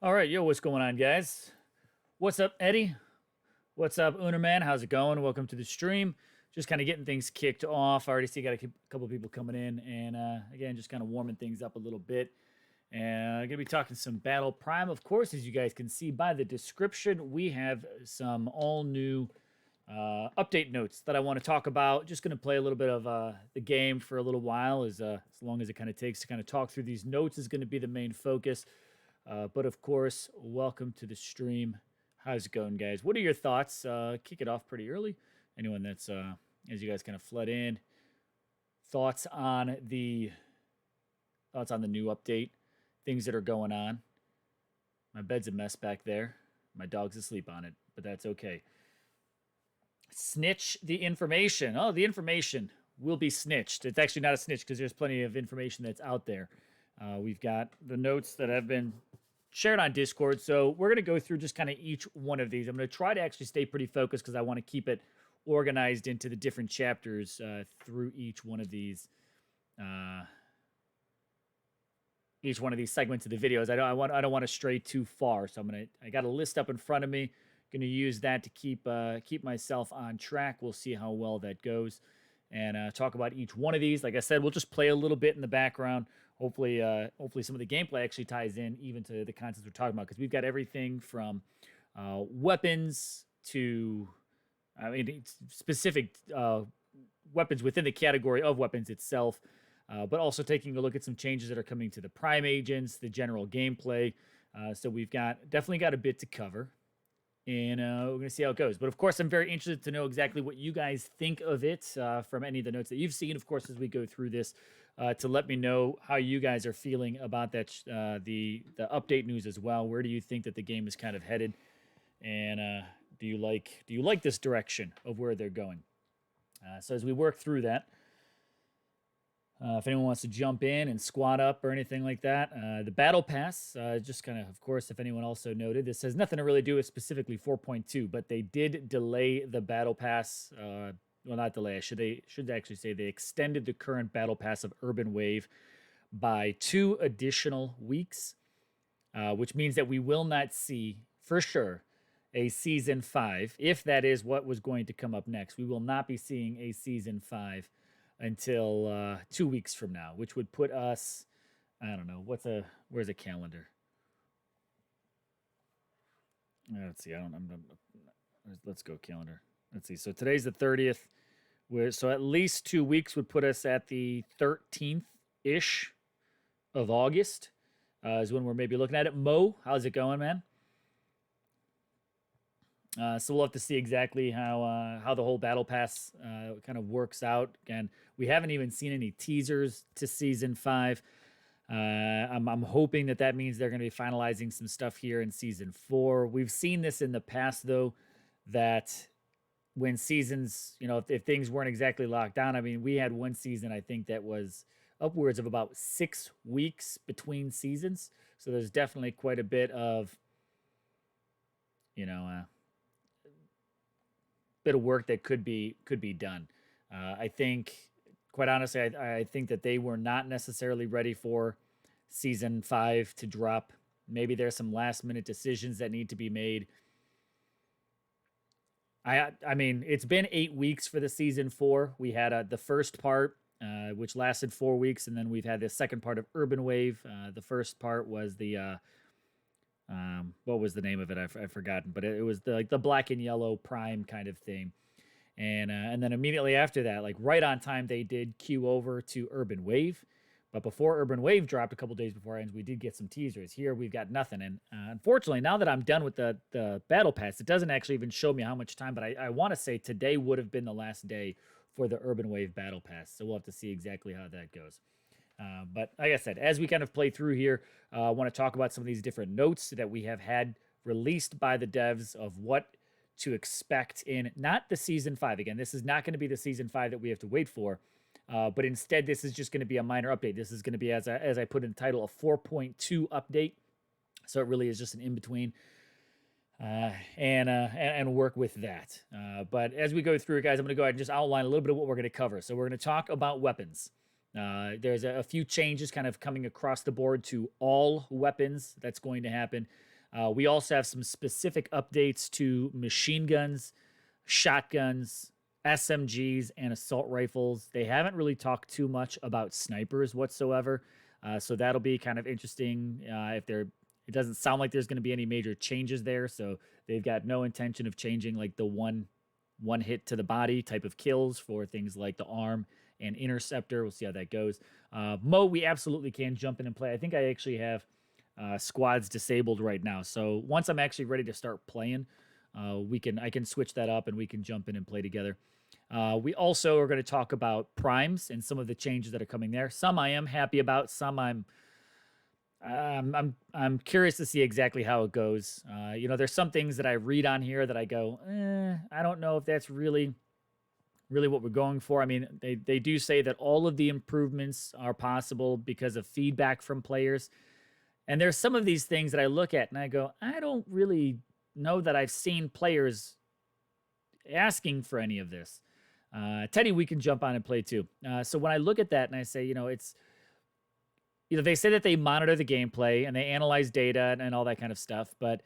All right, yo, what's going on, guys? What's up, Eddie? What's up, Unerman? How's it going? Welcome to the stream. Just kind of getting things kicked off. I already see got a couple people coming in, and again, just kind of warming things up a little bit. And I'm gonna be talking some Battle Prime, of course, as you guys can see by the description. We have some all new update notes that I want to talk about. Just gonna play a little bit of the game for a little while, as long as it kind of takes to kind of talk through these notes is going to be the main focus. But of course, welcome to the stream. How's it going, guys? What are your thoughts? Kick it off pretty early. Anyone that's as you guys kind of flood in, thoughts on the new update, things that are going on. My bed's a mess back there. My dog's asleep on it, but that's okay. Snitch the information. Oh, the information will be snitched. It's actually not a snitch because there's plenty of information that's out there. We've got the notes that have been shared on Discord. So we're going to go through just kind of each one of these. I'm going to try to actually stay pretty focused because I want to keep it organized into the different chapters through each one of these segments of the videos. I don't want to stray too far. So I got a list up in front of me. Going to use that to keep myself on track. We'll see how well that goes, and talk about each one of these. Like I said, we'll just play a little bit in the background. Hopefully some of the gameplay actually ties in even to the contents we're talking about, because we've got everything from weapons to, specific weapons within the category of weapons itself, but also taking a look at some changes that are coming to the Prime agents, the general gameplay. So we've definitely got a bit to cover, and we're going to see how it goes. But of course, I'm very interested to know exactly what you guys think of it from any of the notes that you've seen, of course, as we go through this, to let me know how you guys are feeling about that, the update news as well. Where do you think that the game is kind of headed, and do you like this direction of where they're going? So as we work through that, if anyone wants to jump in and squat up or anything like that, the Battle Pass, just kind of course, if anyone also noted, this has nothing to really do with specifically 4.2, but they did delay the Battle Pass. Well, not delay. Should actually say they extended the current Battle Pass of Urban Wave by 2 additional weeks, which means that we will not see, for sure, a Season 5, if that is what was going to come up next. We will not be seeing a Season 5 until 2 weeks from now, which would put us, I don't know, where's a calendar? Let's see. Let's go calendar. Let's see. So today's the 30th. So at least 2 weeks would put us at the 13th ish of August, is when we're maybe looking at it. Mo, how's it going, man? So we'll have to see exactly how the whole battle pass kind of works out. Again, we haven't even seen any teasers to Season 5. I'm hoping that means they're going to be finalizing some stuff here in Season 4. We've seen this in the past, though, that when seasons, if things weren't exactly locked down, we had one season, I think, that was upwards of about 6 weeks between seasons. So there's definitely quite a bit of, bit of work that could be done. I think, quite honestly, I think that they were not necessarily ready for Season 5 to drop. Maybe there's some last minute decisions that need to be made. It's been 8 weeks for the Season 4. We had the first part, which lasted 4 weeks, and then we've had the second part of Urban Wave. The first part was the what was the name of it? I've forgotten, but it was the black and yellow Prime kind of thing, and then immediately after that, like right on time, they did queue over to Urban Wave. But before Urban Wave dropped a couple days before it ends, we did get some teasers. Here we've got nothing, and unfortunately, now that I'm done with the Battle Pass, it doesn't actually even show me how much time. But I want to say today would have been the last day for the Urban Wave Battle Pass, so we'll have to see exactly how that goes. But like I said, as we kind of play through here, I want to talk about some of these different notes that we have had released by the devs of what to expect in not the Season 5. Again, this is not going to be the Season 5 that we have to wait for, but instead, this is just going to be a minor update. This is going to be, as I put in the title, a 4.2 update. So it really is just an in-between. And work with that. But as we go through it, guys, I'm going to go ahead and just outline a little bit of what we're going to cover. So we're going to talk about weapons. There's a few changes kind of coming across the board to all weapons. That's going to happen. We also have some specific updates to machine guns, shotguns, SMGs, and assault rifles. They haven't really talked too much about snipers whatsoever. So that'll be kind of interesting. It doesn't sound like there's going to be any major changes there. So they've got no intention of changing like the one hit to the body type of kills for things like the arm and interceptor. We'll see how that goes. Mo, we absolutely can jump in and play. I think I actually have squads disabled right now. So once I'm actually ready to start playing, I can switch that up and we can jump in and play together. We also are going to talk about primes and some of the changes that are coming there. Some I am happy about. Some I'm curious to see exactly how it goes. There's some things that I read on here that I go, I don't know if that's really what we're going for. I mean, they do say that all of the improvements are possible because of feedback from players. And there's some of these things that I look at and I go, I don't really know that I've seen players asking for any of this. Teddy, we can jump on and play too. So when I look at that and I say, they say that they monitor the gameplay and they analyze data and all that kind of stuff, but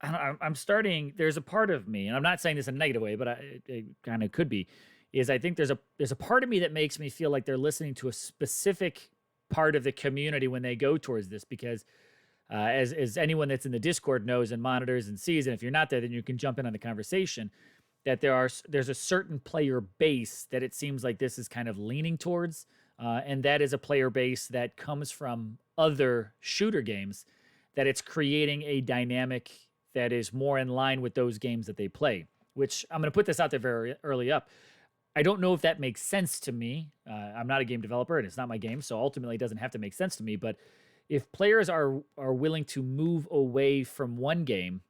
I'm starting. There's a part of me, and I'm not saying this in a negative way, but it kind of could be. Is I think there's a part of me that makes me feel like they're listening to a specific part of the community when they go towards this, because as anyone that's in the Discord knows and monitors and sees, and if you're not there, then you can jump in on the conversation. That there's a certain player base that it seems like this is kind of leaning towards, and that is a player base that comes from other shooter games, that it's creating a dynamic that is more in line with those games that they play, which I'm going to put this out there very early up. I don't know if that makes sense to me. I'm not a game developer and it's not my game, so ultimately it doesn't have to make sense to me. But if players are willing to move away from one game,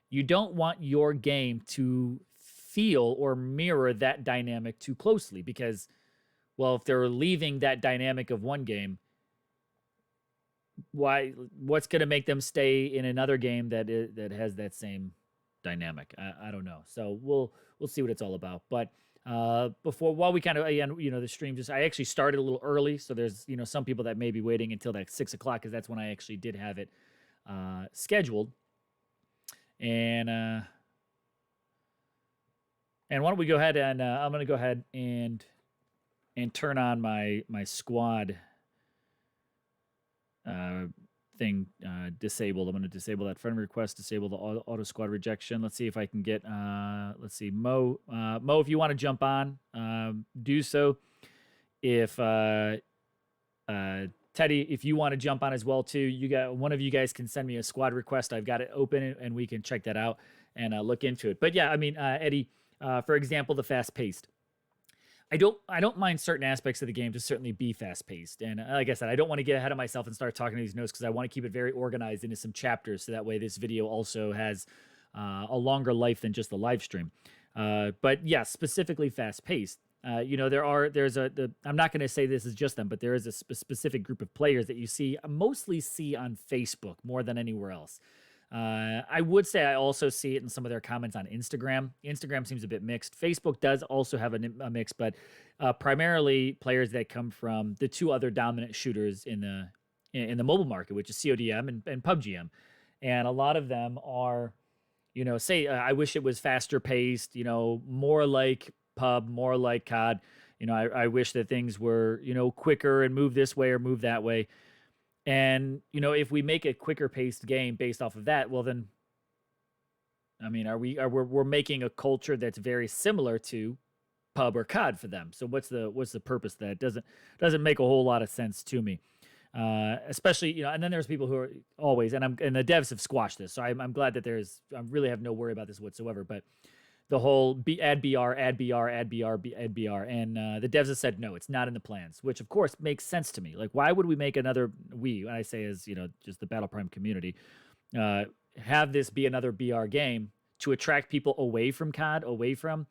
you don't want your game to feel or mirror that dynamic too closely, because, well, if they're leaving that dynamic of one game, what's going to make them stay in another game that has that same dynamic? I don't know. So we'll see what it's all about. But while we kind of, again, the stream I actually started a little early, so there's some people that may be waiting until that 6 o'clock, because that's when I actually did have it scheduled. And why don't we go ahead and I'm going to go ahead and turn on my squad thing disabled. I'm going to disable that friend request, disable the auto squad rejection. Let's see if I can get, let's see, Mo, if you want to jump on, do so. If Teddy, if you want to jump on as well too, one of you guys can send me a squad request. I've got it open and we can check that out and look into it. But yeah, I mean, Eddie, for example, the fast paced. I don't mind certain aspects of the game to certainly be fast paced. And like I said, I don't want to get ahead of myself and start talking to these notes, because I want to keep it very organized into some chapters, so that way this video also has a longer life than just the live stream. But yeah, specifically fast paced. I'm not going to say this is just them, but there is a specific group of players that you mostly see on Facebook more than anywhere else. I would say I also see it in some of their comments on Instagram. Instagram seems a bit mixed. Facebook does also have a mix, but primarily players that come from the two other dominant shooters in the mobile market, which is CODM and PUBGM. And a lot of them are, I wish it was faster paced, more like pub, more like COD. I wish that things were, quicker and move this way or move that way. And, if we make a quicker paced game based off of that, well then, I mean, we're making a culture that's very similar to pub or COD for them. So what's the purpose of that? It doesn't make a whole lot of sense to me. Especially, and then there's people who are always, and the devs have squashed this. So I'm glad that I really have no worry about this whatsoever, but the whole add BR, and the devs have said no, it's not in the plans, which of course makes sense to me. Like, why would we make another when I say as just the Battle Prime community, have this be another BR game to attract people away from COD, away from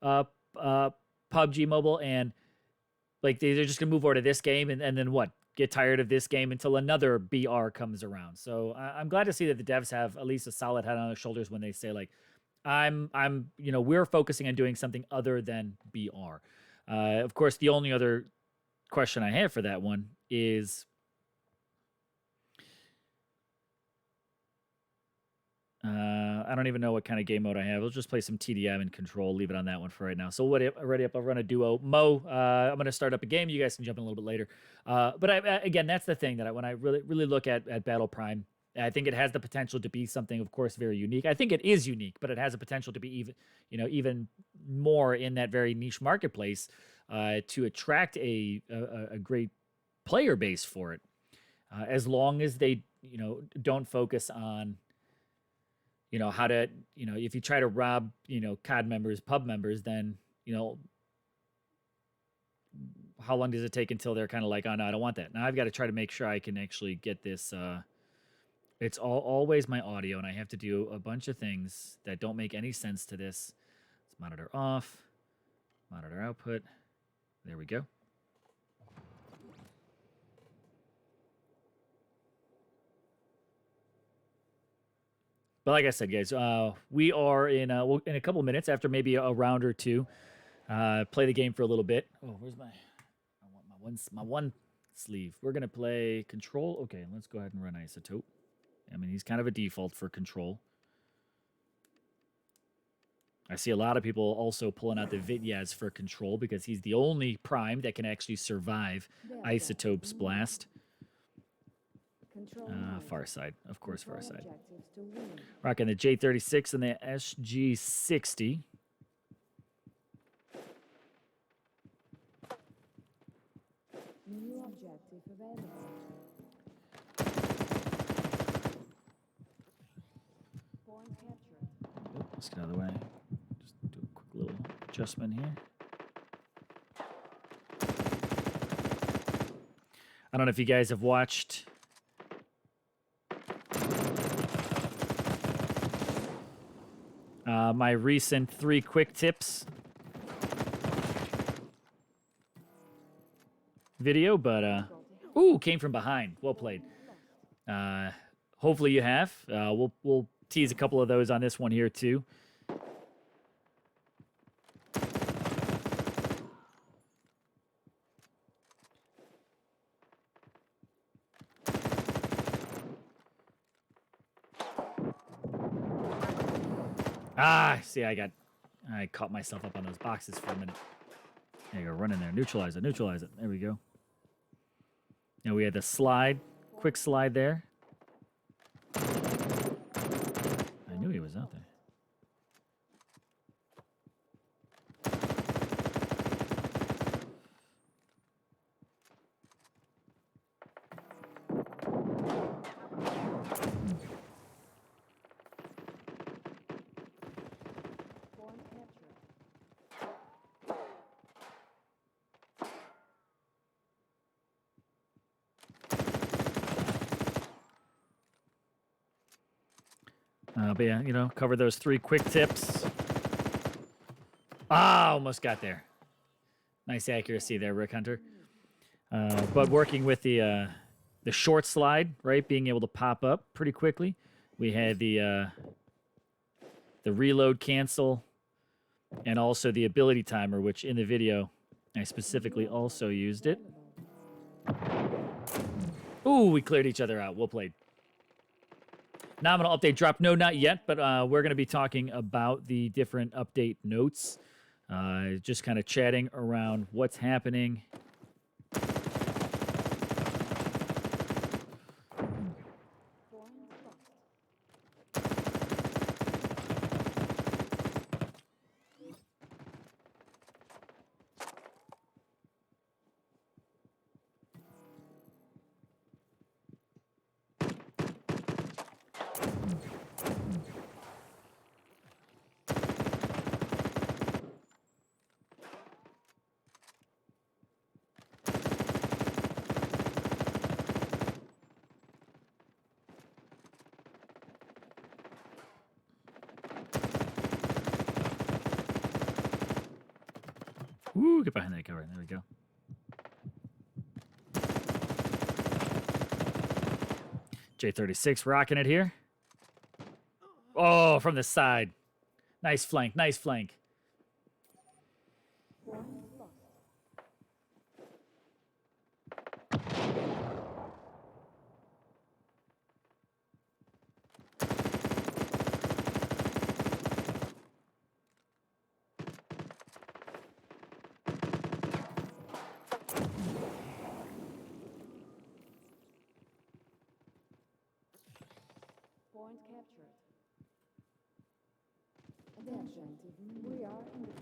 PUBG Mobile, and like they're just gonna move over to this game and then what? Get tired of this game until another BR comes around. So I'm glad to see that the devs have at least a solid head on their shoulders when they say, like, we're focusing on doing something other than BR. Of course, the only other question I have for that one is, I don't even know what kind of game mode I have. We'll just play some TDM and Control. Leave it on that one for right now. So ready up. I'll run a duo. Mo, I'm going to start up a game. You guys can jump in a little bit later. But again, that's the thing that when I really look at Battle Prime, I think it has the potential to be something, of course, very unique. I think it is unique, but it has the potential to be even more in that very niche marketplace to attract a great player base for it, as long as they don't focus on how to if you try to rob COD members, pub members, then how long does it take until they're kind of like, oh no, I don't want that. Now I've got to try to make sure I can actually get this. It's always my audio, and I have to do a bunch of things that don't make any sense to this. Let's monitor off, monitor output. There we go. But like I said, guys, we are in a couple minutes, after maybe a round or two, play the game for a little bit. Oh, where's my? I want my one sleeve. We're gonna play Control. Okay, let's go ahead and run Isotope. I mean, he's kind of a default for Control. I see a lot of people also pulling out the Vityaz for Control because he's the only Prime that can actually survive Isotope's blast. Far side, of course, far side. Rocking the J36 and the SG60. New objective available. Let's get out of the way. Just do a quick little adjustment here. I don't know if you guys have watched my recent 3 quick tips video, but ooh, came from behind. Well played. Hopefully you have. We'll tease a couple of those on this one here too. See, I caught myself up on those boxes for a minute. There you go, run in there, neutralize it. There we go. Now we had the slide, quick slide there. I knew he was out there. But yeah, cover those 3 quick tips. Almost got there. Nice accuracy there, Rick Hunter. But working with the short slide, right, being able to pop up pretty quickly. We had the reload cancel, and also the ability timer, which in the video I specifically also used it. Ooh, we cleared each other out. Well played. Nominal update drop. No, not yet, but we're going to be talking about the different update notes. Just kind of chatting around what's happening. Ooh, get behind that cover. There we go. J36 rocking it here. Oh, from the side. Nice flank, nice flank. Point captured. Attention, we are in the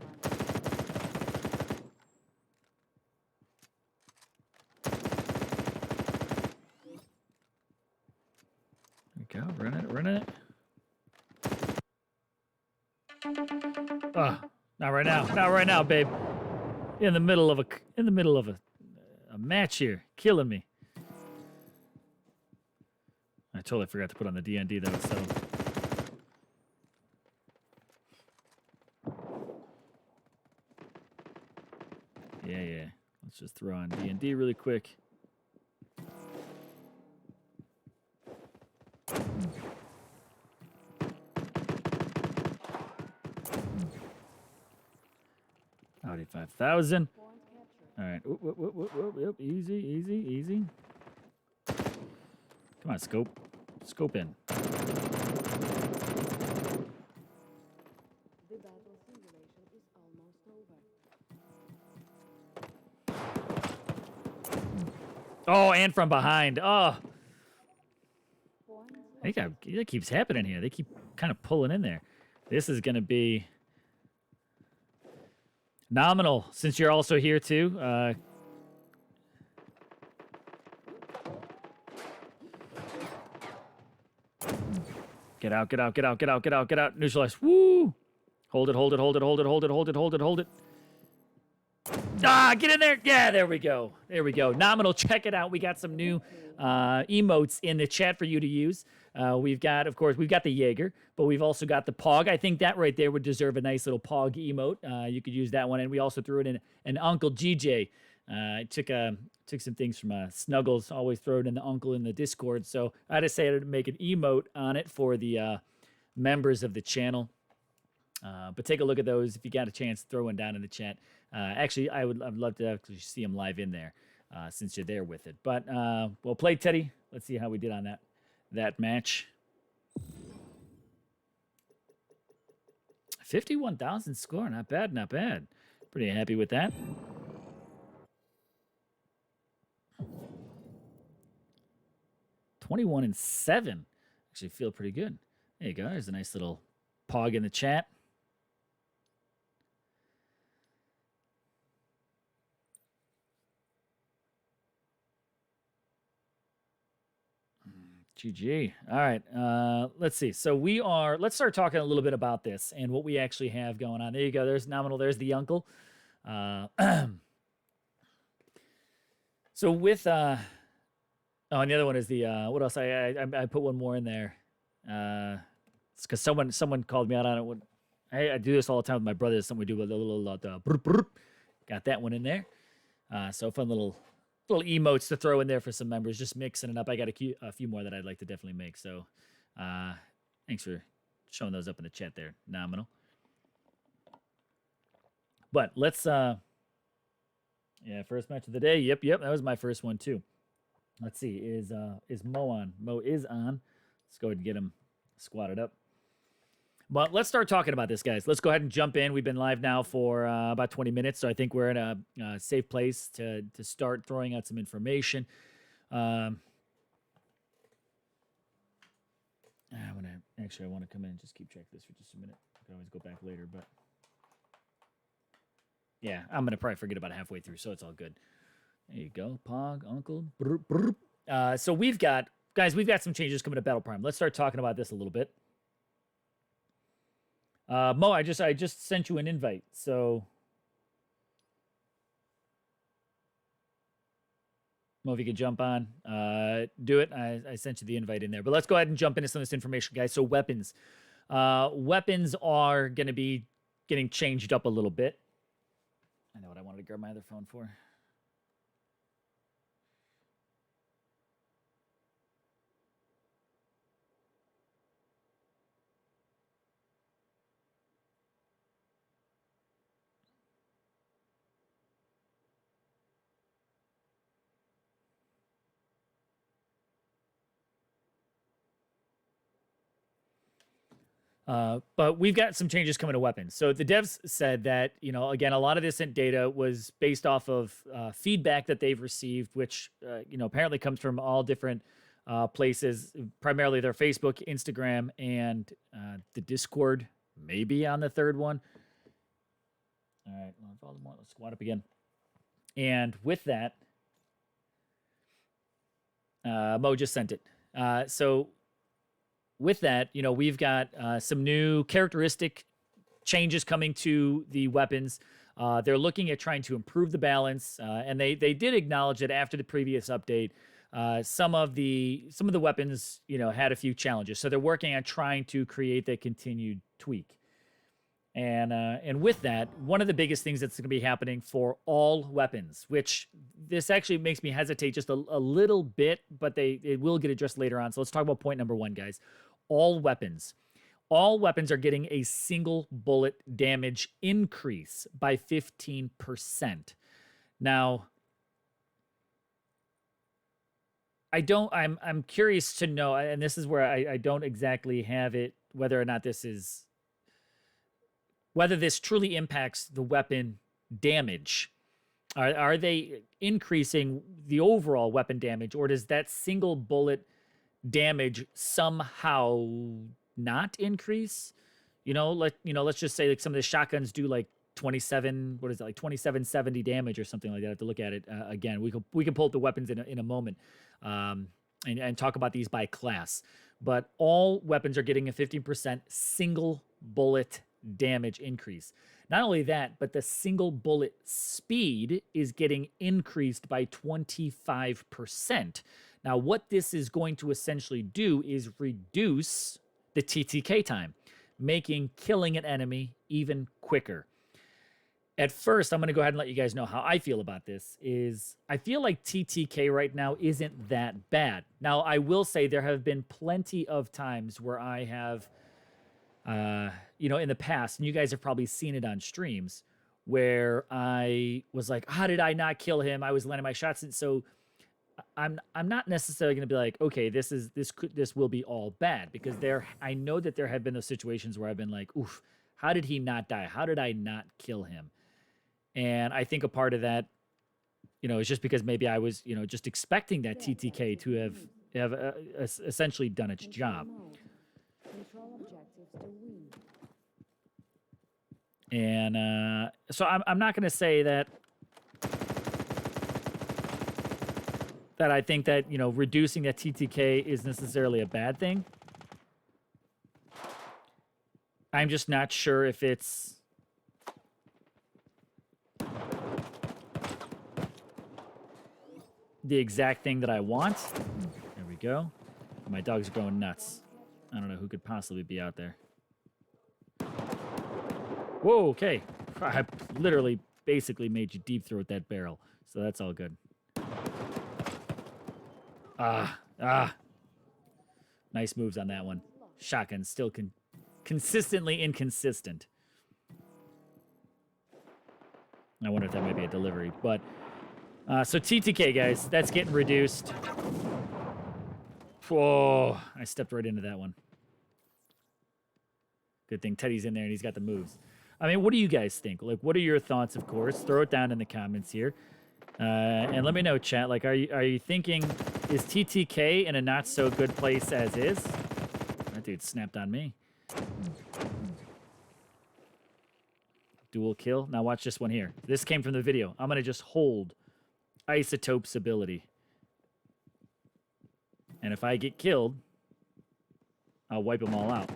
There we go. Running it. Not right now. Not right now, babe. In the middle of a match here, killing me. I totally forgot to put on the DND though, so. Yeah. Let's just throw on DND really quick. Audi 5,000. All right. Whoop. Easy. Come on, scope. Scope in. The battle simulation is almost over. Oh, and from behind. Oh. That keeps happening here. They keep kind of pulling in there. This is going to be nominal since you're also here too. Get out. Neutralize. Woo! Hold it. Ah, get in there. Yeah, there we go. Nominal, check it out. We got some new emotes in the chat for you to use. We've got the Jaeger, but we've also got the Pog. I think that right there would deserve a nice little Pog emote. You could use that one. And we also threw it in an Uncle GJ. I took some things from Snuggles. Always throw it in the Uncle in the Discord. So I decided to make an emote on it for the members of the channel. But take a look at those if you got a chance. Throw one down in the chat. Actually, I'd love to actually see them live in there since you're there with it. But we'll play Teddy. Let's see how we did on that match. 51,000 score. Not bad. Pretty happy with that. $21-7. Actually feel pretty good. There you go. There's a nice little Pog in the chat. GG. All right. Let's see. So let's start talking a little bit about this and what we actually have going on. There you go. There's nominal. There's the Uncle. So with, and the other one is the, what else? I put one more in there. It's because someone called me out on it. I do this all the time with my brother. It's something we do with a little, got that one in there. So fun little emotes to throw in there for some members, just mixing it up. I got a few more that I'd like to definitely make. So thanks for showing those up in the chat there. Nominal. But let's, first match of the day. Yep. That was my first one too. Let's see. Is Mo on? Mo is on. Let's go ahead and get him squatted up. But let's start talking about this, guys. Let's go ahead and jump in. We've been live now for about 20 minutes, so I think we're in a safe place to start throwing out some information. I want to come in and just keep track of this for just a minute. I can always go back later, but yeah, I'm gonna probably forget about it halfway through, so it's all good. There you go, Pog, Uncle. So we've got some changes coming to Battle Prime. Let's start talking about this a little bit. Mo, I just sent you an invite, so Mo, if you could jump on, do it. I sent you the invite in there, but let's go ahead and jump into some of this information, guys. So weapons are going to be getting changed up a little bit. I know what I wanted to grab my other phone for. But we've got some changes coming to weapons. So the devs said that, again, a lot of this data was based off of feedback that they've received, which, apparently comes from all different places, primarily their Facebook, Instagram, and the Discord, maybe on the third one. All right, let's squad up again. And with that, Mo just sent it. So with that, we've got some new characteristic changes coming to the weapons. They're looking at trying to improve the balance, and they did acknowledge that after the previous update, some of the weapons had a few challenges. So they're working on trying to create that continued tweak. And with that, one of the biggest things that's going to be happening for all weapons, which this actually makes me hesitate just a little bit, but it will get addressed later on. So let's talk about point number one, guys. All weapons are getting a single bullet damage increase by 15%. Now, I'm curious to know, and this is where I don't exactly have it, whether this truly impacts the weapon damage. Are they increasing the overall weapon damage, or does that single bullet damage somehow not increase? Let's just say like some of the shotguns do like 2770 damage or something like that. I have to look at it again. We can pull up the weapons in a moment, and talk about these by class. But all weapons are getting a 15% single bullet damage increase. Not only that, but the single bullet speed is getting increased by 25%. Now, what this is going to essentially do is reduce the TTK time, making killing an enemy even quicker. At first, I'm going to go ahead and let you guys know how I feel about this. I feel like TTK right now isn't that bad. Now, I will say there have been plenty of times where I have, in the past, and you guys have probably seen it on streams, where I was like, how did I not kill him? I was landing my shots. And so I'm not necessarily going to be like, okay, this will be all bad, because I know that there have been those situations where I've been like, oof, how did he not die? How did I not kill him? And I think a part of that, is just because maybe I was, just expecting that TTK to have essentially done its job. And so I'm not going to say that I think that, reducing that TTK is necessarily a bad thing. I'm just not sure if it's the exact thing that I want. There we go. My dog's going nuts. I don't know who could possibly be out there. Whoa, okay. I literally basically made you deep throat that barrel, so that's all good. Nice moves on that one. Shotgun still consistently inconsistent. I wonder if that might be a delivery, but so TTK, guys, that's getting reduced. Whoa, I stepped right into that one. Good thing Teddy's in there and he's got the moves. I mean, what do you guys think? Like, what are your thoughts, of course? Throw it down in the comments here. And let me know, chat. Like, are you thinking, is TTK in a not-so-good place as is? That dude snapped on me. Dual kill. Now watch this one here. This came from the video. I'm going to just hold Isotope's ability. And if I get killed, I'll wipe them all out.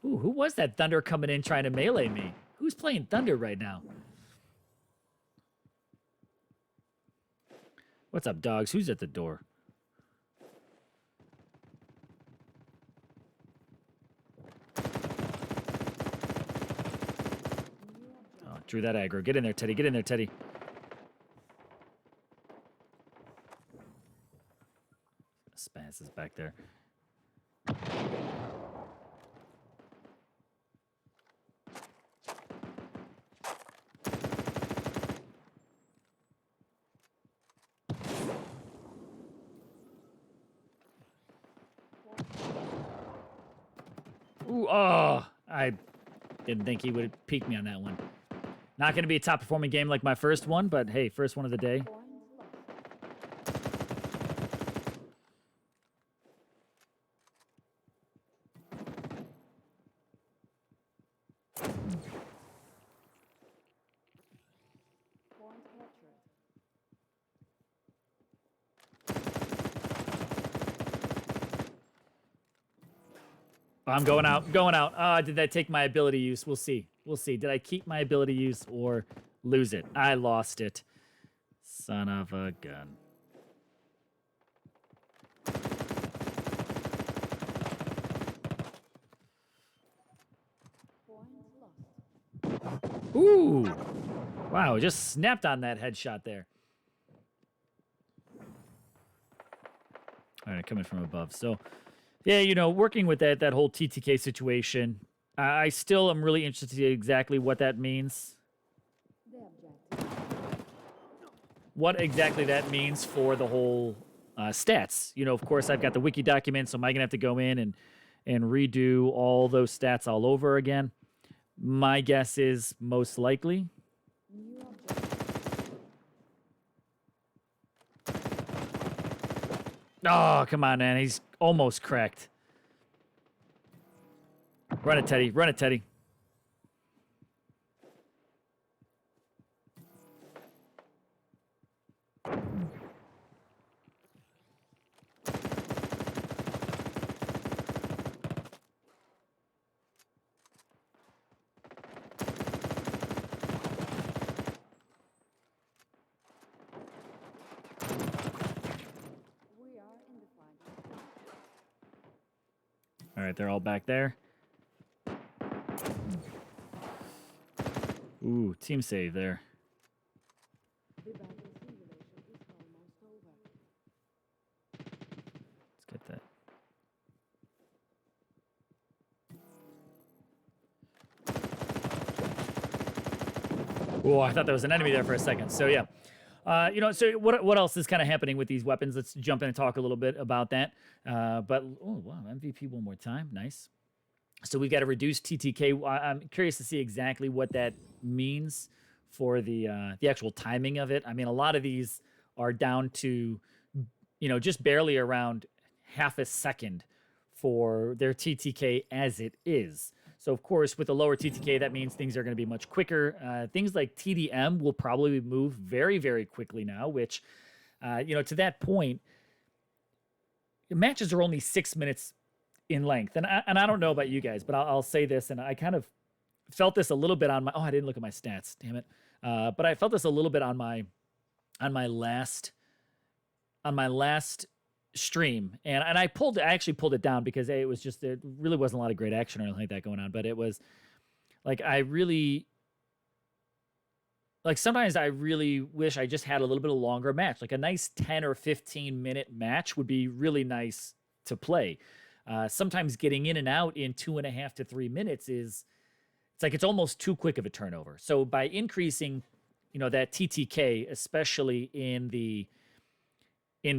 Ooh, who was that Thunder coming in trying to melee me? Who's playing Thunder right now? What's up, dogs? Who's at the door? Oh, drew that aggro. Get in there, Teddy. Get in there, Teddy. Spaz is back there. Ooh, oh, I didn't think he would peek me on that one. Not going to be a top-performing game like my first one, but hey, first one of the day. I'm going out. Going out. Did that take my ability use? We'll see. We'll see. Did I keep my ability use or lose it? I lost it. Son of a gun. Point lost. Ooh. Wow, just snapped on that headshot there. All right, coming from above. So, yeah, you know, working with that whole TTK situation, I still am really interested to see exactly what that means. The objective. What exactly that means for the whole stats. You know, of course, I've got the wiki document, so am I going to have to go in and redo all those stats all over again? My guess is most likely. New objective. Oh, come on, man. He's almost cracked. Run it, Teddy. Run it, Teddy. We are in the final. All right, they're all back there. Ooh, team save there. The battle simulation is almost over. Let's get that. Oh, I thought there was an enemy there for a second. So yeah, you know. So what else is kind of happening with these weapons? Let's jump in and talk a little bit about that. But oh wow, MVP one more time, nice. So we've got a reduced TTK. I'm curious to see exactly what that means for the actual timing of it. I mean, a lot of these are down to, you know, just barely around half a second for their TTK as it is. So of course, with a lower TTK, that means things are going to be much quicker. Things like TDM will probably move very, very quickly now. Which, you know, to that point, matches are only 6 minutes in length. And I don't know about you guys, but I'll say this, and I kind of felt this a little bit on my. Oh, I didn't look at my stats. Damn it. But I felt this a little bit on my last stream, and I actually pulled it down because it was just, there really wasn't a lot of great action or anything like that going on. But it was like, I really, like, sometimes I really wish I just had a little bit of longer match. Like a nice 10 or 15 minute match would be really nice to play. Sometimes getting in and out in 2.5 to 3 minutes it's like it's almost too quick of a turnover. So by increasing, you know, that TTK, especially in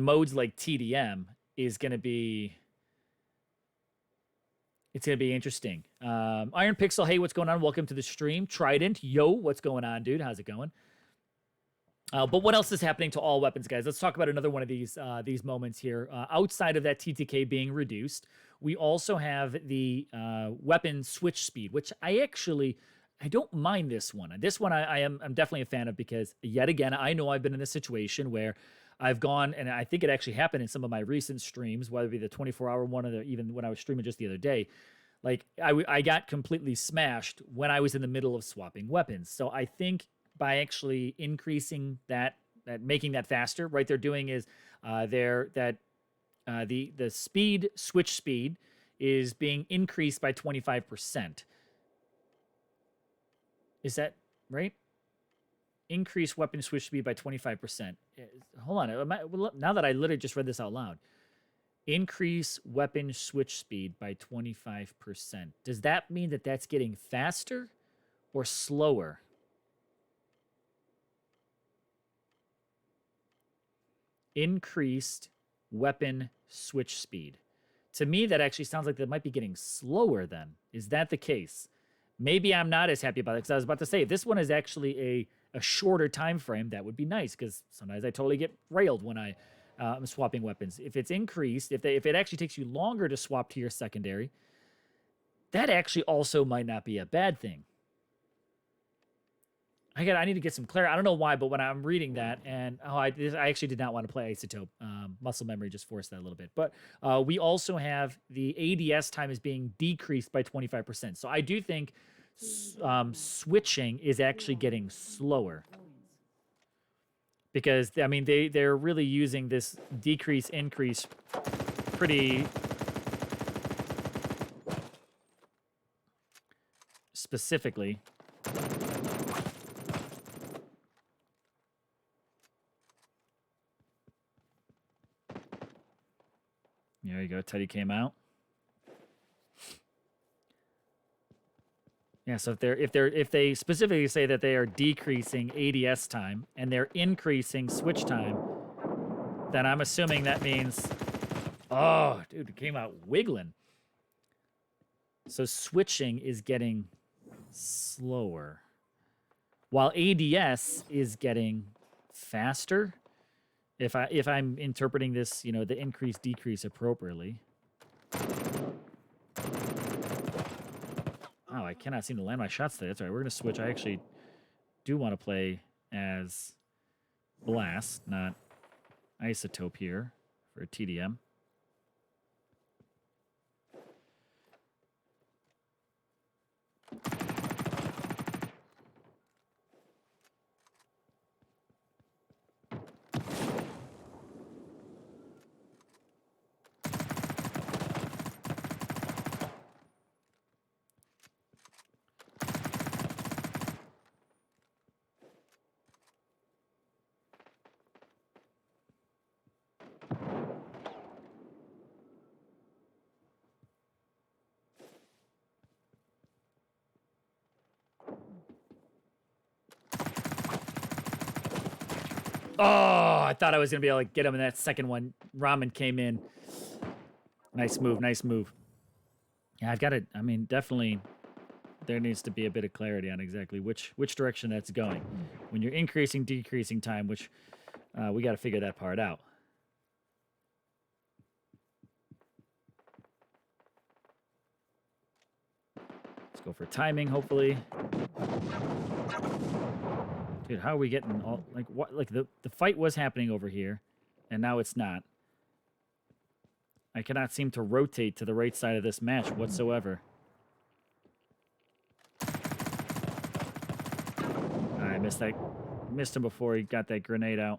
modes like TDM, is going to be, it's going to be interesting. Iron Pixel, hey, what's going on? Welcome to the stream. Trident, yo, what's going on, dude? How's it going? But what else is happening to all weapons, guys? Let's talk about another one of these moments here. Outside of that TTK being reduced, we also have the weapon switch speed, which I don't mind this one. This one I'm definitely a fan of, because yet again, I know I've been in a situation where I've gone, and I think it actually happened in some of my recent streams, whether it be the 24-hour one or even when I was streaming just the other day. Like I got completely smashed when I was in the middle of swapping weapons. So I think by actually increasing that making that faster, right? They're doing is the switch speed is being increased by 25%. Is that right? Increase weapon switch speed by 25%. Hold on. Now that I literally just read this out loud. Increase weapon switch speed by 25%. Does that mean that that's getting faster or slower? Increased weapon switch speed. To me, that actually sounds like that might be getting slower then. Is that the case? Maybe I'm not as happy about it, because I was about to say, if this one is actually a shorter time frame, that would be nice, because sometimes I totally get railed when I'm swapping weapons. If it's increased, if it actually takes you longer to swap to your secondary, that actually also might not be a bad thing. I need to get some clarity. I don't know why, but when I'm reading that, and I actually did not want to play Isotope. Muscle memory just forced that a little bit. But we also have the ADS time is being decreased by 25%. So I do think switching is actually getting slower. Because I mean they're really using this decrease increase pretty specifically. There you go. Teddy came out. Yeah, so if they specifically say that they are decreasing ADS time and they're increasing switch time, then I'm assuming that means, oh, dude, it came out wiggling. So switching is getting slower, while ADS is getting faster. If I'm interpreting this, you know, the increase decrease appropriately. Oh, I cannot seem to land my shots today. That's right. We're gonna switch. I actually do want to play as Blast, not Isotope here for a TDM. Oh, I thought I was going to be able to get him in that second one. Ramen came in. Nice move, nice move. Yeah, I've got to, I mean, definitely there needs to be a bit of clarity on exactly which direction that's going. When you're increasing, decreasing time, which we got to figure that part out. Let's go for timing, hopefully. Dude, how are we getting all, like, what, like, the fight was happening over here, and now it's not. I cannot seem to rotate to the right side of this match whatsoever. I missed that. Missed him before he got that grenade out.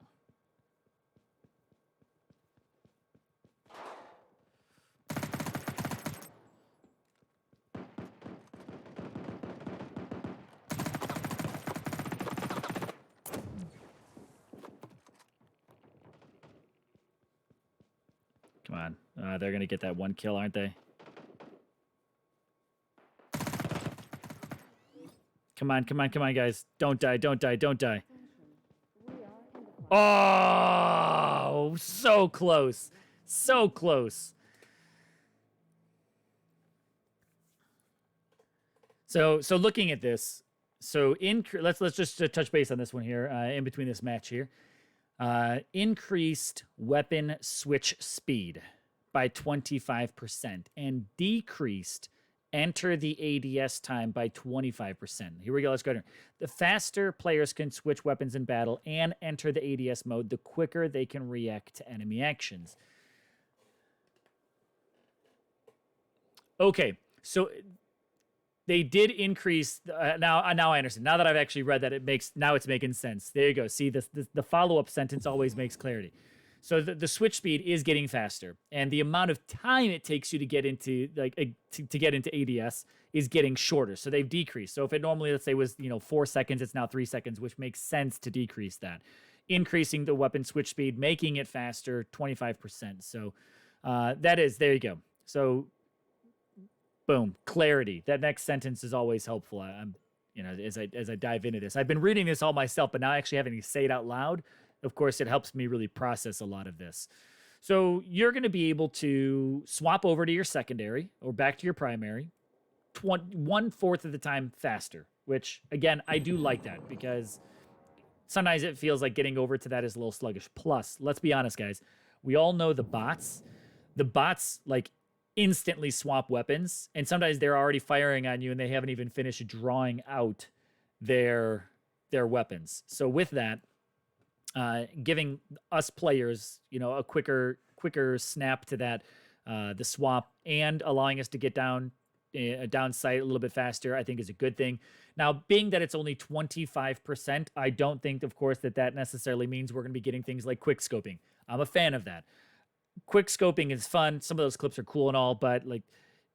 Come on. They're going to get that one kill, aren't they? Come on, come on, come on, guys. Don't die, don't die, don't die. Oh, so close. So close. So looking at this, so let's just touch base on this one here, in between this match here. Increased weapon switch speed by 25% and decreased enter the ADS time by 25%. Here we go. Let's go there. The faster players can switch weapons in battle and enter the ADS mode, the quicker they can react to enemy actions. Okay, so they did increase. Now I understand. Now that I've actually read that, now it's making sense. There you go. See, the follow-up sentence always makes clarity. So the switch speed is getting faster, and the amount of time it takes you to get into to get into ADS is getting shorter. So they've decreased. So if it normally, let's say, was 4 seconds, it's now 3 seconds, which makes sense to decrease that. Increasing the weapon switch speed, making it faster, 25%. So there you go. So boom, clarity. That next sentence is always helpful. I'm as I dive into this, I've been reading this all myself, but now actually having to say it out loud, of course, it helps me really process a lot of this. So you're going to be able to swap over to your secondary or back to your primary 1/4 of the time faster, which, again, I do like that because sometimes it feels like getting over to that is a little sluggish. Plus, let's be honest, guys. We all know the bots. The bots, like, instantly swap weapons, and sometimes they're already firing on you and they haven't even finished drawing out their their weapons. So with that, giving us players, a quicker snap to that the swap and allowing us to get down sight a little bit faster, I think is a good thing. Now, being that it's only 25%, I don't think, of course, that necessarily means we're going to be getting things like quick scoping. I'm a fan of that. Quick scoping is fun. Some of those clips are cool and all, but like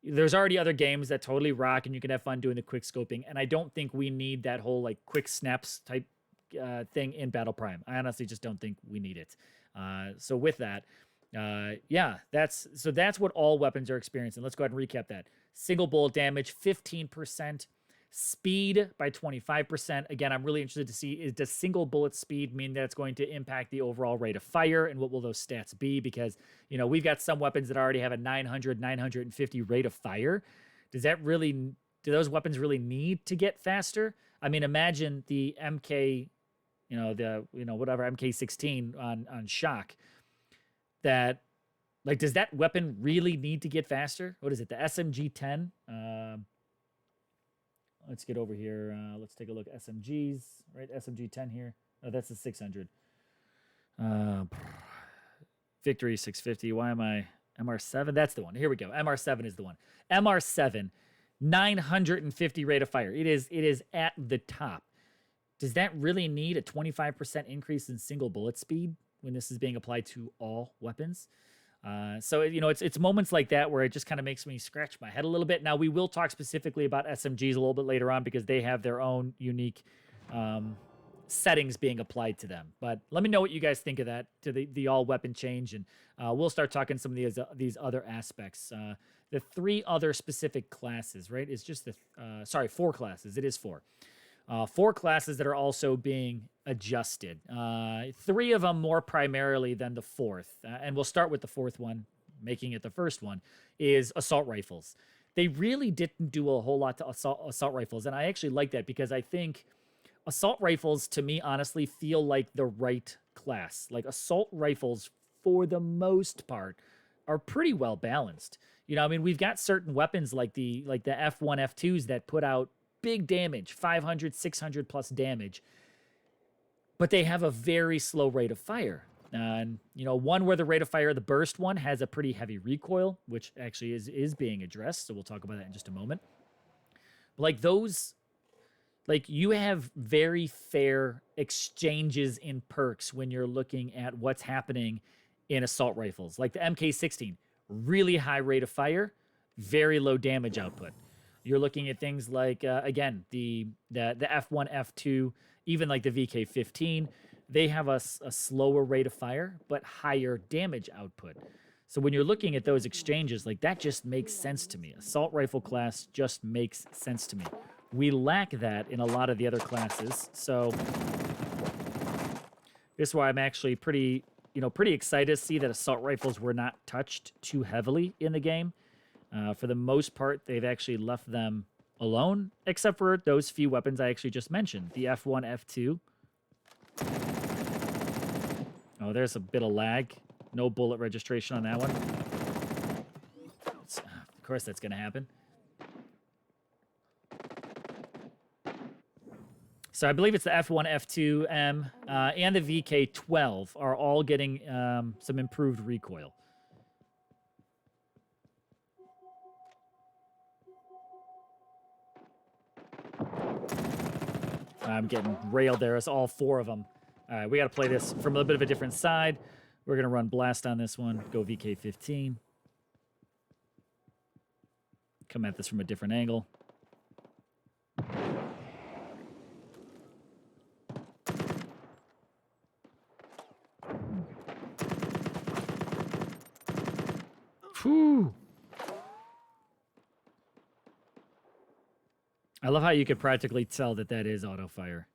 there's already other games that totally rock and you can have fun doing the quick scoping. And I don't think we need that whole like quick snaps type thing in Battle Prime. I honestly just don't think we need it. So with that, yeah, that's what all weapons are experiencing. Let's go ahead and recap that. Single bullet damage, 15%. Speed by 25%. Again, I'm really interested to see, does single bullet speed mean that it's going to impact the overall rate of fire, and what will those stats be? Because, we've got some weapons that already have a 900, 950 rate of fire. Do those weapons really need to get faster? I mean, imagine the MK, whatever, MK16 on Shock. That, like, does that weapon really need to get faster? What is it, the SMG-10? Let's get over here. Let's take a look. SMGs, right? SMG-10 here. Oh, that's the 600. Victory 650. Why am I... MR7? That's the one. Here we go. MR7 is the one. MR7, 950 rate of fire. It is at the top. Does that really need a 25% increase in single bullet speed when this is being applied to all weapons? So, it's moments like that where it just kind of makes me scratch my head a little bit. Now, we will talk specifically about SMGs a little bit later on because they have their own unique settings being applied to them. But let me know what you guys think of that, to the all weapon change, and we'll start talking some of these other aspects. The 3 other specific classes, right? It's just 4 classes. It is 4. 4 classes that are also being adjusted. 3 of them more primarily than the 4th. And we'll start with the 4th one, making it the first one, is assault rifles. They really didn't do a whole lot to assault rifles. And I actually like that because I think assault rifles, to me, honestly, feel like the right class. Like, assault rifles, for the most part, are pretty well balanced. We've got certain weapons like the F1, F2s that put out big damage, 500, 600 plus damage, but they have a very slow rate of fire. And, one where the rate of fire, the burst one, has a pretty heavy recoil, which actually is being addressed. So we'll talk about that in just a moment. But like those, like you have very fair exchanges in perks when you're looking at what's happening in assault rifles. Like the MK16, really high rate of fire, very low damage output. You're looking at things like, again, the F1, F2, even like the VK15. They have a slower rate of fire, but higher damage output. So when you're looking at those exchanges, like that just makes sense to me. Assault rifle class just makes sense to me. We lack that in a lot of the other classes. So this is why I'm actually pretty excited to see that assault rifles were not touched too heavily in the game. For the most part, they've actually left them alone, except for those few weapons I actually just mentioned. The F1, F2. Oh, there's a bit of lag. No bullet registration on that one. Of course that's going to happen. So I believe it's the F1, F2M, and the VK12 are all getting some improved recoil. I'm getting railed there. It's all 4 of them. All right, we got to play this from a bit of a different side. We're going to run blast on this one. Go VK15. Come at this from a different angle. Whew. I love how you could practically tell that is auto fire.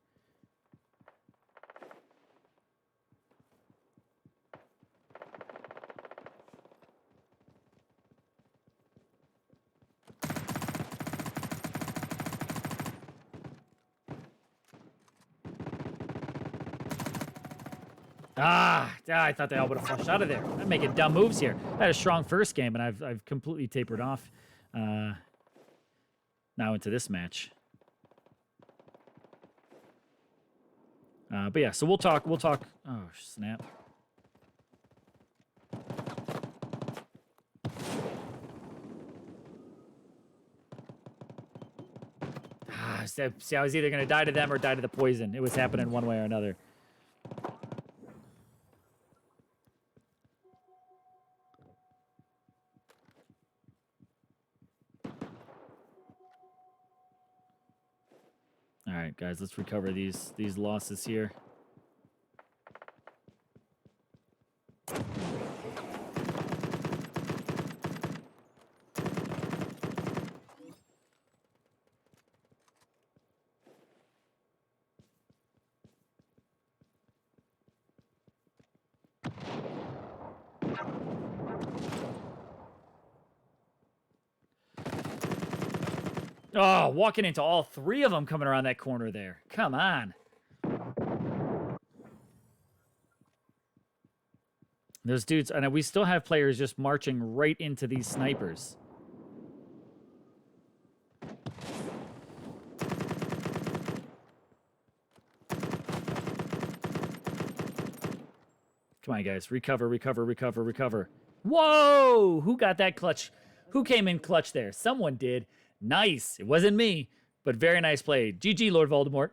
I thought they all would have flushed out of there. I'm making dumb moves here. I had a strong first game, and I've completely tapered off now into this match. But yeah, so we'll talk. Oh, snap. See, I was either going to die to them or die to the poison. It was happening one way or another. All right, guys, let's recover these losses here. Oh, walking into all three of them coming around that corner there. Come on. Those dudes, and we still have players just marching right into these snipers. Come on, guys. Recover, recover, recover, recover. Whoa! Who got that clutch? Who came in clutch there? Someone did. Nice. It wasn't me, but very nice play. GG, Lord Voldemort.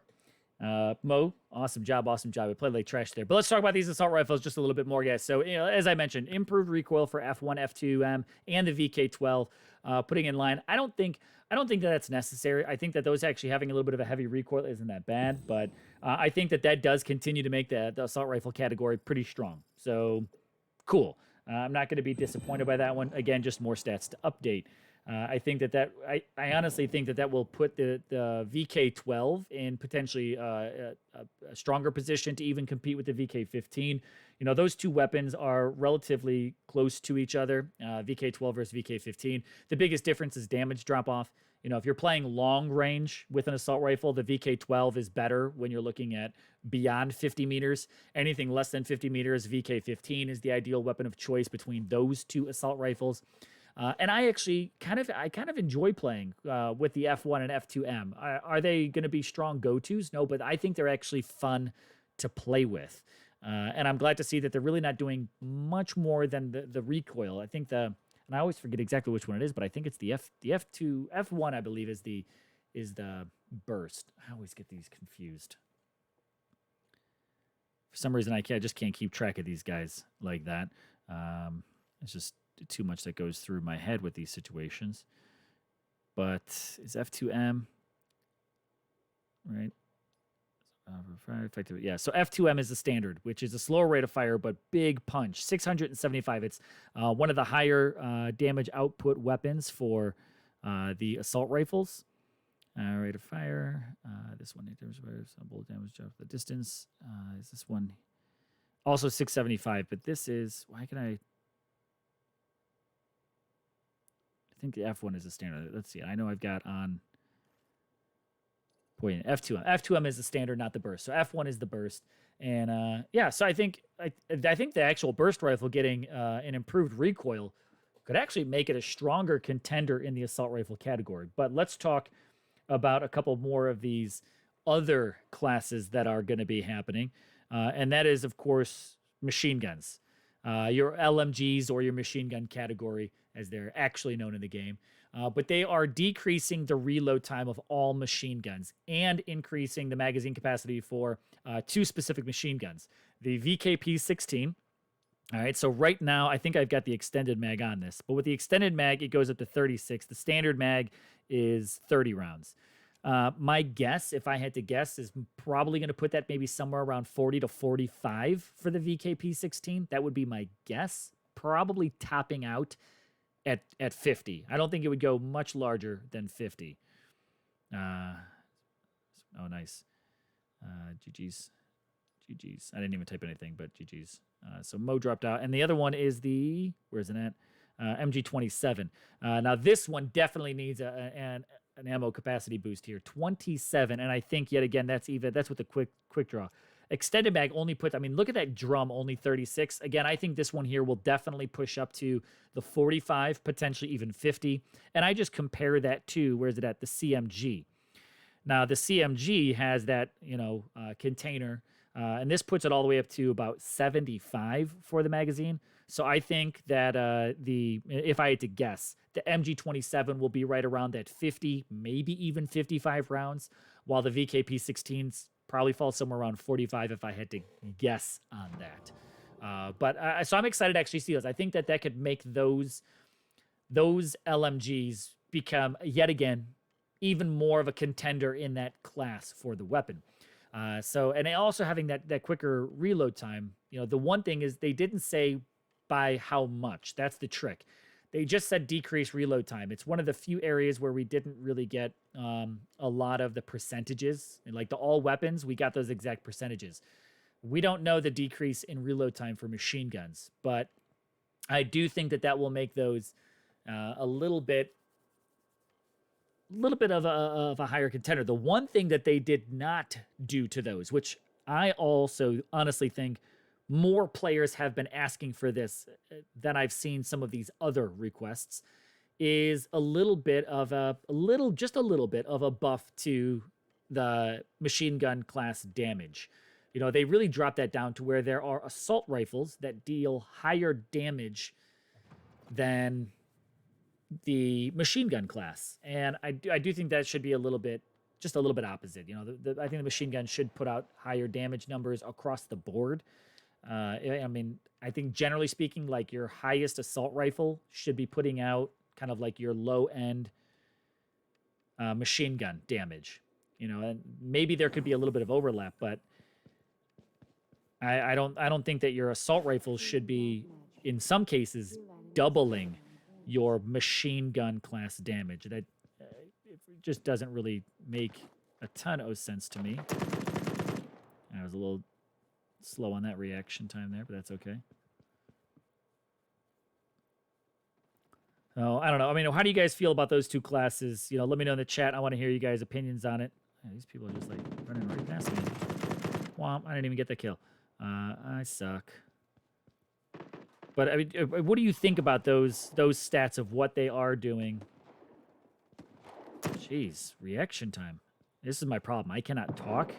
Mo, awesome job, awesome job. We played like trash there. But let's talk about these assault rifles just a little bit more, guys. So, as I mentioned, improved recoil for F1, F2M, and the VK12. Putting in line, I don't think that that's necessary. I think that those actually having a little bit of a heavy recoil isn't that bad, but I think that does continue to make the assault rifle category pretty strong. So, cool. I'm not going to be disappointed by that one. Again, just more stats to update. I think I honestly think that will put the VK12 in potentially a stronger position to even compete with the VK15. Those two weapons are relatively close to each other, VK12 versus VK15. The biggest difference is damage drop off. If you're playing long range with an assault rifle, the VK12 is better when you're looking at beyond 50 meters. Anything less than 50 meters, VK15 is the ideal weapon of choice between those two assault rifles. And I actually kind of enjoy playing with the F1 and F2M. Are they going to be strong go-tos? No, but I think they're actually fun to play with. And I'm glad to see that they're really not doing much more than the recoil. I think and I always forget exactly which one it is, but I think it's the F1, I believe, is the burst. I always get these confused. For some reason, I just can't keep track of these guys like that. It's just too much that goes through my head with these situations. But is F2M right? Fire effective. Yeah, so F2M is the standard, which is a slower rate of fire but big punch. 675. It's one of the higher damage output weapons for the assault rifles. Rate of fire. This one, bullet damage off the distance. Is this one also 675? But this is, why can I think the F1 is the standard. Let's see. I know I've got on. F2M. F2M is the standard, not the burst. So F1 is the burst, and yeah. So I think the actual burst rifle getting an improved recoil could actually make it a stronger contender in the assault rifle category. But let's talk about a couple more of these other classes that are going to be happening, and that is, of course, machine guns. Your LMGs or your machine gun category, as they're actually known in the game. But they are decreasing the reload time of all machine guns and increasing the magazine capacity for two specific machine guns. The VKP-16. All right, so right now, I think I've got the extended mag on this. But with the extended mag, it goes up to 36. The standard mag is 30 rounds. My guess, if I had to guess, is probably going to put that maybe somewhere around 40 to 45 for the VKP-16. That would be my guess. Probably topping out at 50. I don't think it would go much larger than 50. Oh, nice. GG's. I didn't even type anything, but GG's. So Mo dropped out. And the other one is where is it at? MG27. Now, this one definitely needs an ammo capacity boost here. 27. And I think, yet again, that's with the quick draw. Extended mag only puts, look at that drum, only 36. Again, I think this one here will definitely push up to the 45, potentially even 50. And I just compare that to, where is it at? The CMG. Now, the CMG has that, container And this puts it all the way up to about 75 for the magazine. So I think that if I had to guess, the MG27 will be right around that 50, maybe even 55 rounds, while the VKP16s probably fall somewhere around 45 if I had to guess on that. So I'm excited to actually see those. I think that could make those LMGs become, yet again, even more of a contender in that class for the weapon. And also having that quicker reload time. The one thing is they didn't say by how much. That's the trick. They just said decrease reload time. It's one of the few areas where we didn't really get a lot of the percentages. And like the all weapons, we got those exact percentages. We don't know the decrease in reload time for machine guns, but I do think that will make those a little bit of a higher contender. The one thing that they did not do to those, which I also honestly think more players have been asking for this than I've seen some of these other requests, is a little bit of a buff to the machine gun class damage. They really dropped that down to where there are assault rifles that deal higher damage than the machine gun class. And I do think that should be a little bit opposite. I think the machine gun should put out higher damage numbers across the board. I mean, I think generally speaking, like your highest assault rifle should be putting out kind of like your low end machine gun damage. And maybe there could be a little bit of overlap, but I don't think that your assault rifles should be, in some cases, doubling your machine gun class damage. That it just doesn't really make a ton of sense to me. I was a little slow on that reaction time there, but that's okay. Oh, I don't know. I mean, how do you guys feel about those two classes? Let me know in the chat. I want to hear you guys' opinions on it. Yeah, these people are just like running right past me. Womp, I didn't even get the kill. I suck. But I mean, what do you think about those stats of what they are doing? Jeez, reaction time. This is my problem. I cannot talk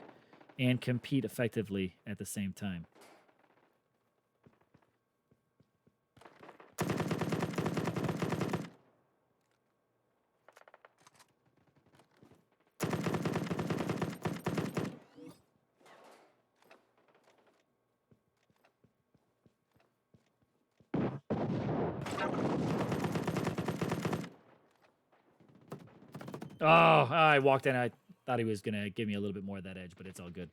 and compete effectively at the same time. Oh, I walked in. I thought he was going to give me a little bit more of that edge, but it's all good.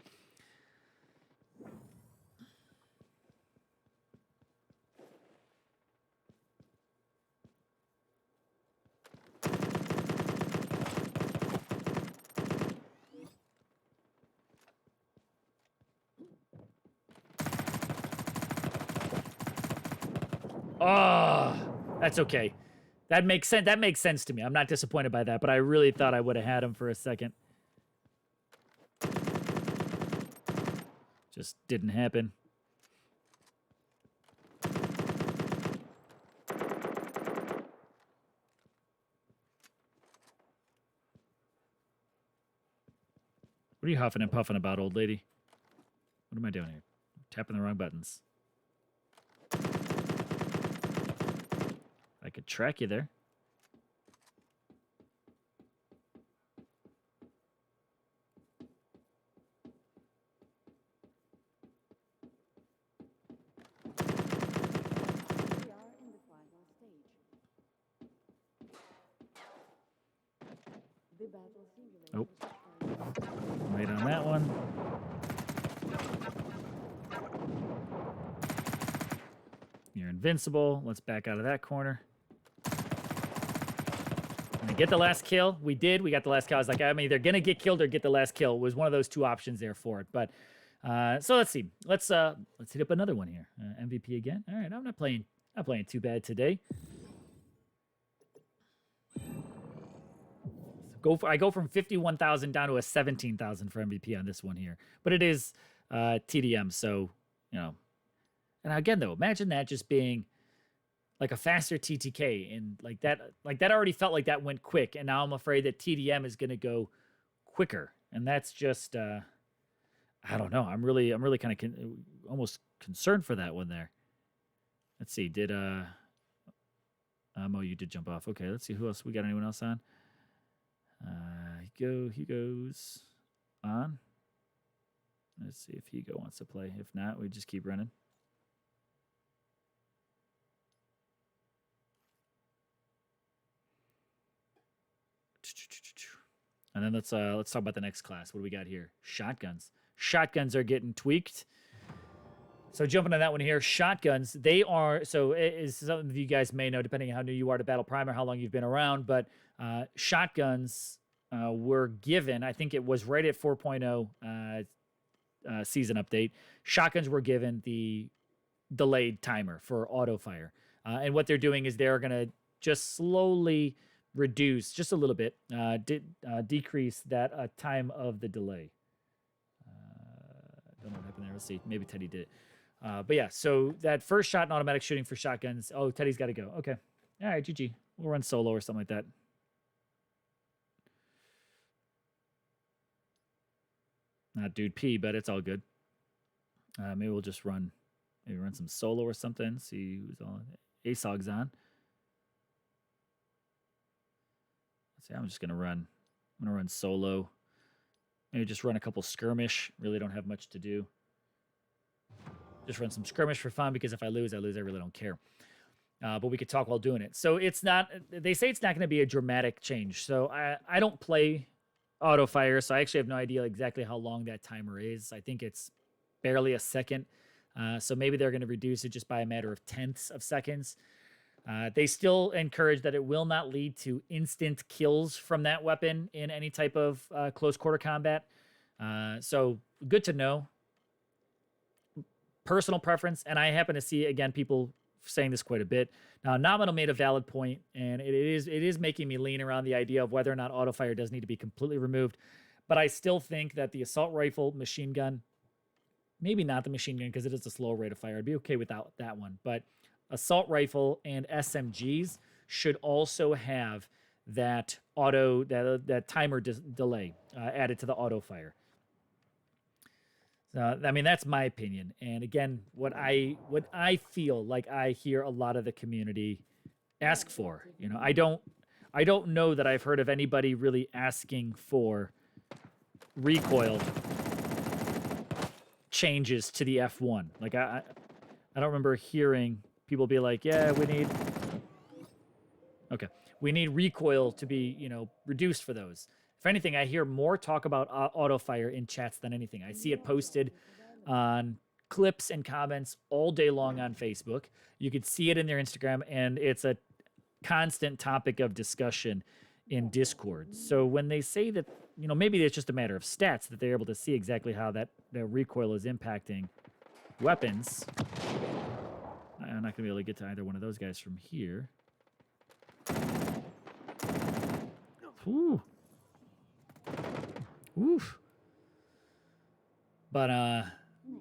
Oh, that's okay. That makes sense. That makes sense to me. I'm not disappointed by that, but I really thought I would have had him for a second. Just didn't happen. What are you huffing and puffing about, old lady? What am I doing here? Tapping the wrong buttons. I could track you there. Oh. Wait on that one. You're invincible. Let's back out of that corner. And get the last kill. We did. We got the last kill. I was like, I'm either going to get killed or get the last kill. It was one of those two options there for it. But so let's see. Let's hit up another one here. MVP again. All right. I'm not playing too bad today. I go from 51,000 down to a 17,000 for MVP on this one here. But it is TDM, so, And again, though, imagine that just being like a faster TTK, and like that already felt like that went quick, and now I'm afraid that TDM is going to go quicker, and that's just I don't know. I'm really kind of almost concerned for that one there. Let's see. Did oh, you did jump off. Okay, let's see who else we got. Anyone else on? He goes on. Let's see if Hugo wants to play. If not, we just keep running. And then let's talk about the next class. What do we got here? Shotguns. Shotguns are getting tweaked. So jumping on that one here, shotguns, they are, so as some of you guys may know, depending on how new you are to Battle Prime or how long you've been around, but shotguns were given, I think it was right at 4.0 season update, shotguns were given the delayed timer for auto fire. And what they're doing is they're going to just slowly reduce, just a little bit, decrease that time of the delay. Don't know what happened there. Let's see. Maybe Teddy did it. But yeah, so that first shot in automatic shooting for shotguns. Oh, Teddy's got to go. Okay. All right, GG. We'll run solo or something like that. Not dude P, but it's all good. Maybe we'll just run some solo or something. See who's on. ASOG's on. Let's see. I'm gonna run solo. Maybe just run a couple skirmish. Really don't have much to do. Just run some skirmish for fun, because if I lose, I lose. I really don't care. But we could talk while doing it. So it's not, they say it's not going to be a dramatic change. So I don't play auto fire, so I actually have no idea exactly how long that timer is. I think it's barely a second. So maybe they're going to reduce it just by a matter of tenths of seconds. They still encourage that it will not lead to instant kills from that weapon in any type of close quarter combat. So good to know. Personal preference, and I happen to see, again, people saying this quite a bit. Now, Nominal made a valid point, and it is making me lean around the idea of whether or not auto fire does need to be completely removed. But I still think that the assault rifle, machine gun, maybe not the machine gun because it is a slow rate of fire. I'd be okay without that one. But assault rifle and SMGs should also have that that timer delay added to the auto fire. I mean, that's my opinion. And again, what I feel like I hear a lot of the community ask for. You know, I don't know that I've heard of anybody really asking for recoil changes to the F1. Like I don't remember hearing people be like, yeah, we need recoil to be, you know, reduced for those. If anything, I hear more talk about auto fire in chats than anything. I see it posted on clips and comments all day long on Facebook. You could see it in their Instagram, and it's a constant topic of discussion in Discord. So when they say that, you know, maybe it's just a matter of stats that they're able to see exactly how that recoil is impacting weapons. I'm not going to be able to get to either one of those guys from here. Ooh. Oof. But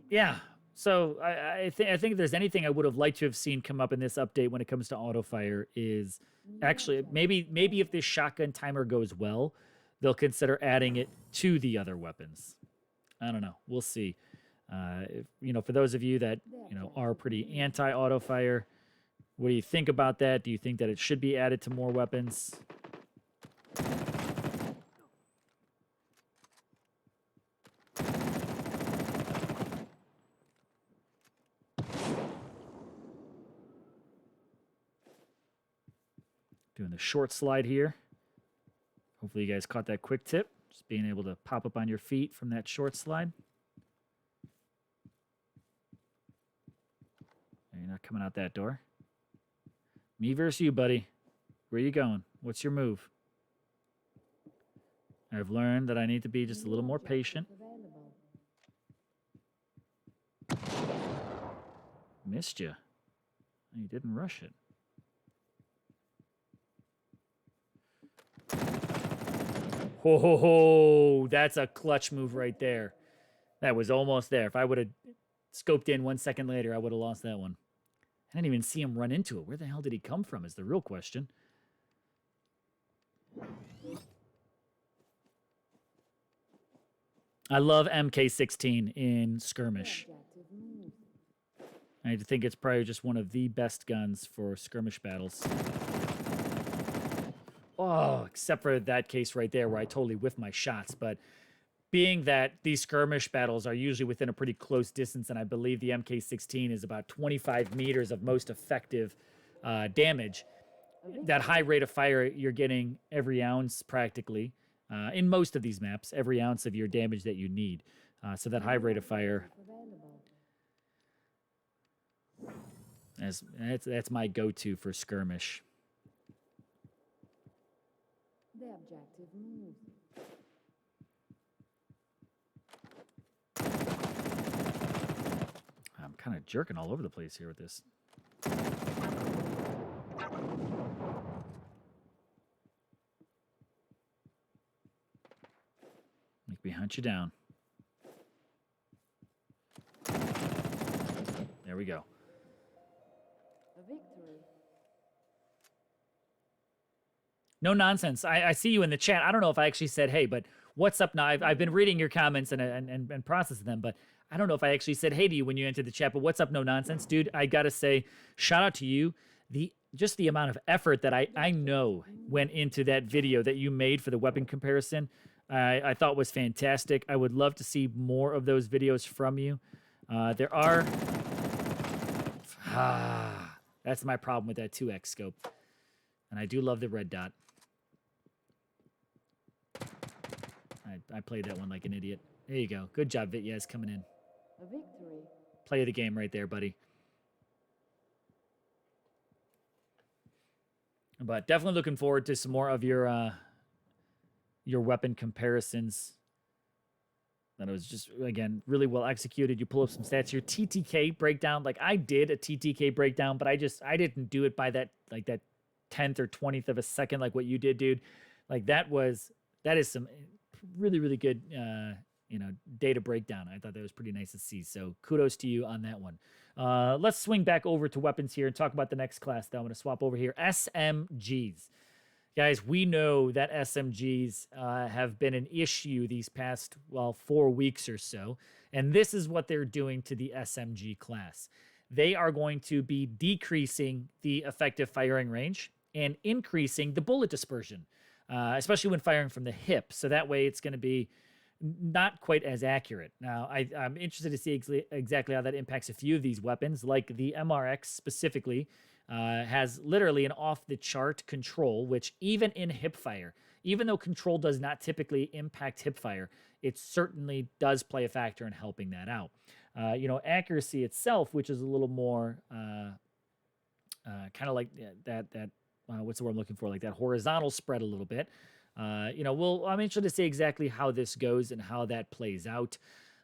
yeah. So I think if there's anything I would have liked to have seen come up in this update when it comes to auto fire is actually maybe if this shotgun timer goes well, they'll consider adding it to the other weapons. I don't know. We'll see. If, you know, for those of you that, you know, are pretty anti auto fire, what do you think about that? Do you think that it should be added to more weapons? Doing the short slide here. Hopefully you guys caught that quick tip. Just being able to pop up on your feet from that short slide. You're not coming out that door. Me versus you, buddy. Where you going? What's your move? I've learned that I need to be just a little more patient. Missed you. You didn't rush it. Ho, ho, ho. That's a clutch move right there. That was almost there. If I would have scoped in 1 second later, I would have lost that one. I didn't even see him run into it. Where the hell did he come from is the real question. I love MK16 in skirmish. Objective moved. I think it's probably just one of the best guns for skirmish battles. Oh, except for that case right there where I totally whiffed my shots. But being that these skirmish battles are usually within a pretty close distance, and I believe the MK16 is about 25 meters of most effective damage, that high rate of fire you're getting every ounce practically in most of these maps, every ounce of your damage that you need. So that high rate of fire, that's my go-to for skirmish. The objective moved. I'm kind of jerking all over the place here with this. Make me hunt you down. There we go. A victory. No nonsense. I see you in the chat. I don't know if I actually said, hey, but what's up now? I've been reading your comments and processing them, but I don't know if I actually said hey to you when you entered the chat, but what's up, no nonsense? Dude, I got to say, shout out to you. Just the amount of effort that I know went into that video that you made for the weapon comparison, I thought was fantastic. I would love to see more of those videos from you. There are... that's my problem with that 2x scope. And I do love the red dot. I played that one like an idiot. There you go. Good job, Vityaz, coming in. A victory. Play of the game right there, buddy. But definitely looking forward to some more of your weapon comparisons. That was just, again, really well executed. You pull up some stats here. TTK breakdown. Like, I did a TTK breakdown, but I didn't do it by that 10th or 20th of a second like what you did, dude. Like, that is some really, really good, data breakdown. I thought that was pretty nice to see. So kudos to you on that one. Let's swing back over to weapons here and talk about the next class, though. I'm going to swap over here. SMGs. Guys, we know that SMGs have been an issue these past, 4 weeks or so. And this is what they're doing to the SMG class. They are going to be decreasing the effective firing range and increasing the bullet dispersion, especially when firing from the hip. So that way it's going to be not quite as accurate. Now, I'm interested to see exactly how that impacts a few of these weapons, like the MRX specifically. Has literally an off-the-chart control, which even in hipfire, even though control does not typically impact hipfire, it certainly does play a factor in helping that out. Accuracy itself, which is a little more kind of like that what's the word I'm looking for? Like that horizontal spread a little bit. I'm interested to see exactly how this goes and how that plays out.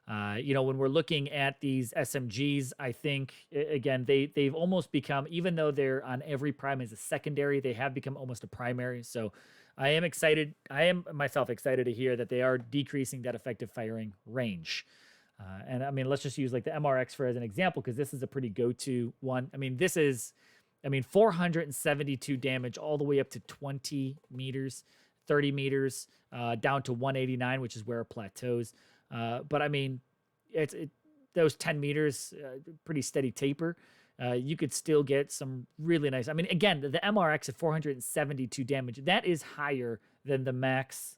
When we're looking at these SMGs, I think, again, they've almost become, even though they're on every prime as a secondary, they have become almost a primary. So I am excited. I am myself excited to hear that they are decreasing that effective firing range. And I mean, let's just use like the MRX for as an example, because this is a pretty go-to one. I mean, this is, 472 damage all the way up to 20 meters, 30 meters, down to 189, which is where it plateaus. But I mean, those 10 meters, pretty steady taper. You could still get some really nice. I mean, again, the MRX at 472 damage, that is higher than the max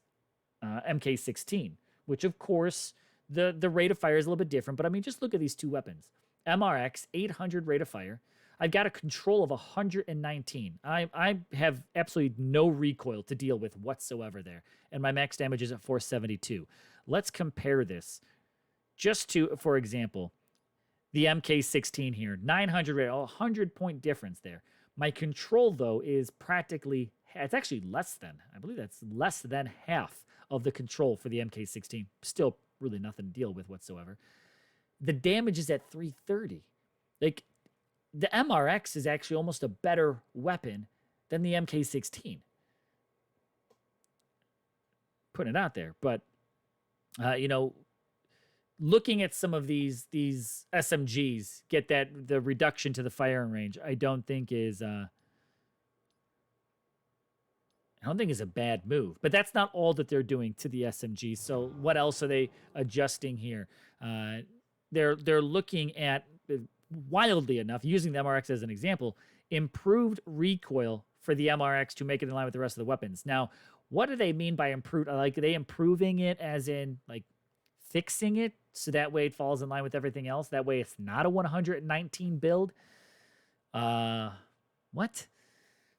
MK16, which of course the rate of fire is a little bit different. But I mean, just look at these two weapons. MRX 800 rate of fire. I've got a control of 119. I have absolutely no recoil to deal with whatsoever there, and my max damage is at 472. Let's compare this just to, for example, the MK16 here, 900 rate, 100-point difference there. My control, though, is practically, it's actually less than, I believe that's less than half of the control for the MK16. Still really nothing to deal with whatsoever. The damage is at 330. Like, the MRX is actually almost a better weapon than the MK16. Putting it out there, but looking at some of these SMGs get the reduction to the firing range, I don't think is I don't think is a bad move, but that's not all that they're doing to the SMG. So what else are they adjusting here? They're looking at, wildly enough, using the MRX as an example, improved recoil for the MRX to make it in line with the rest of the weapons. Now, what do they mean by improved? Like, are they improving it as in like fixing it so that way it falls in line with everything else? That way it's not a 119 build. What?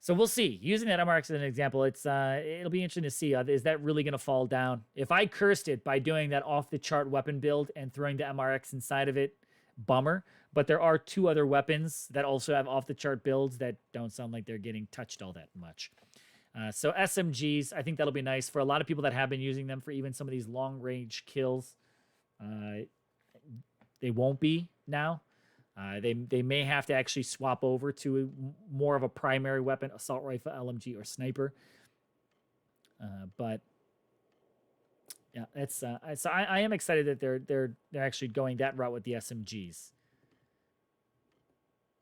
So we'll see. Using that MRX as an example, it'll be interesting to see. Is that really going to fall down? If I cursed it by doing that off-the-chart weapon build and throwing the MRX inside of it, bummer. But there are 2 other weapons that also have off-the-chart builds that don't sound like they're getting touched all that much. So SMGs, I think that'll be nice for a lot of people that have been using them for even some of these long-range kills. They won't be now. They may have to actually swap over to more of a primary weapon, assault rifle, LMG, or sniper. But yeah, it's so I am excited that they're actually going that route with the SMGs.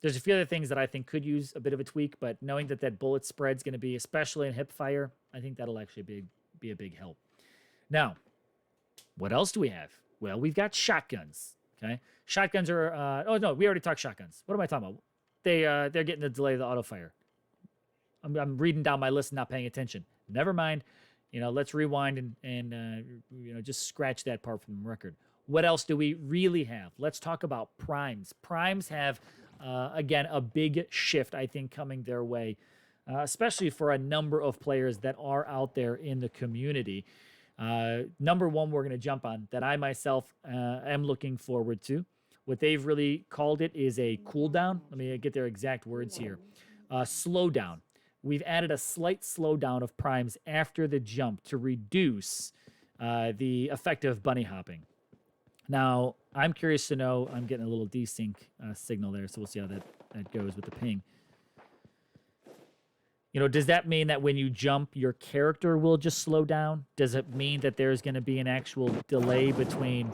There's a few other things that I think could use a bit of a tweak, but knowing that bullet spread's going to be, especially in hip fire, I think that'll actually be a big help. Now, what else do we have? Well, we've got shotguns. Okay, shotguns are. Oh no, we already talked shotguns. What am I talking about? They're getting the delay of the auto fire. I'm reading down my list and not paying attention. Never mind. Let's rewind and just scratch that part from the record. What else do we really have? Let's talk about primes. Primes have, again, a big shift, I think, coming their way, especially for a number of players that are out there in the community. Number one, we're going to jump on that I myself am looking forward to. What they've really called it is a cooldown. Let me get their exact words here. Slowdown. We've added a slight slowdown of primes after the jump to reduce the effect of bunny hopping. Now, I'm curious to know, I'm getting a little desync signal there, so we'll see how that goes with the ping. Does that mean that when you jump, your character will just slow down? Does it mean that there's going to be an actual delay between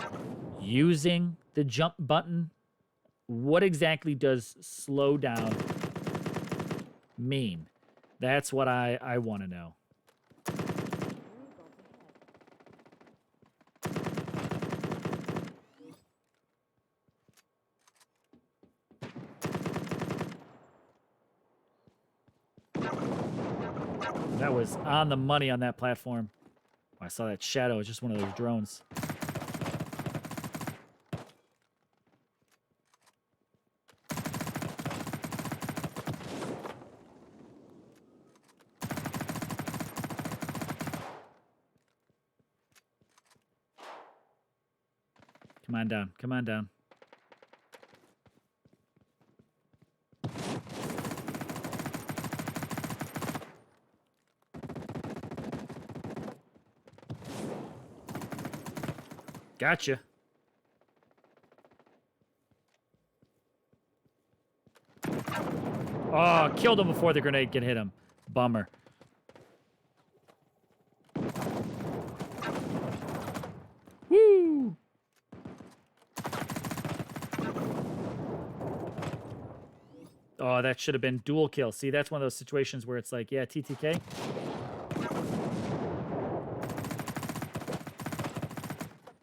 using the jump button? What exactly does slow down mean? That's what I want to know. That was on the money on that platform. Oh, I saw that shadow. It's just one of those drones. Come on down. Come on down. Gotcha. Oh, killed him before the grenade can hit him. Bummer. Woo! Oh, that should have been dual kill. See, that's one of those situations where it's like, yeah, TTK.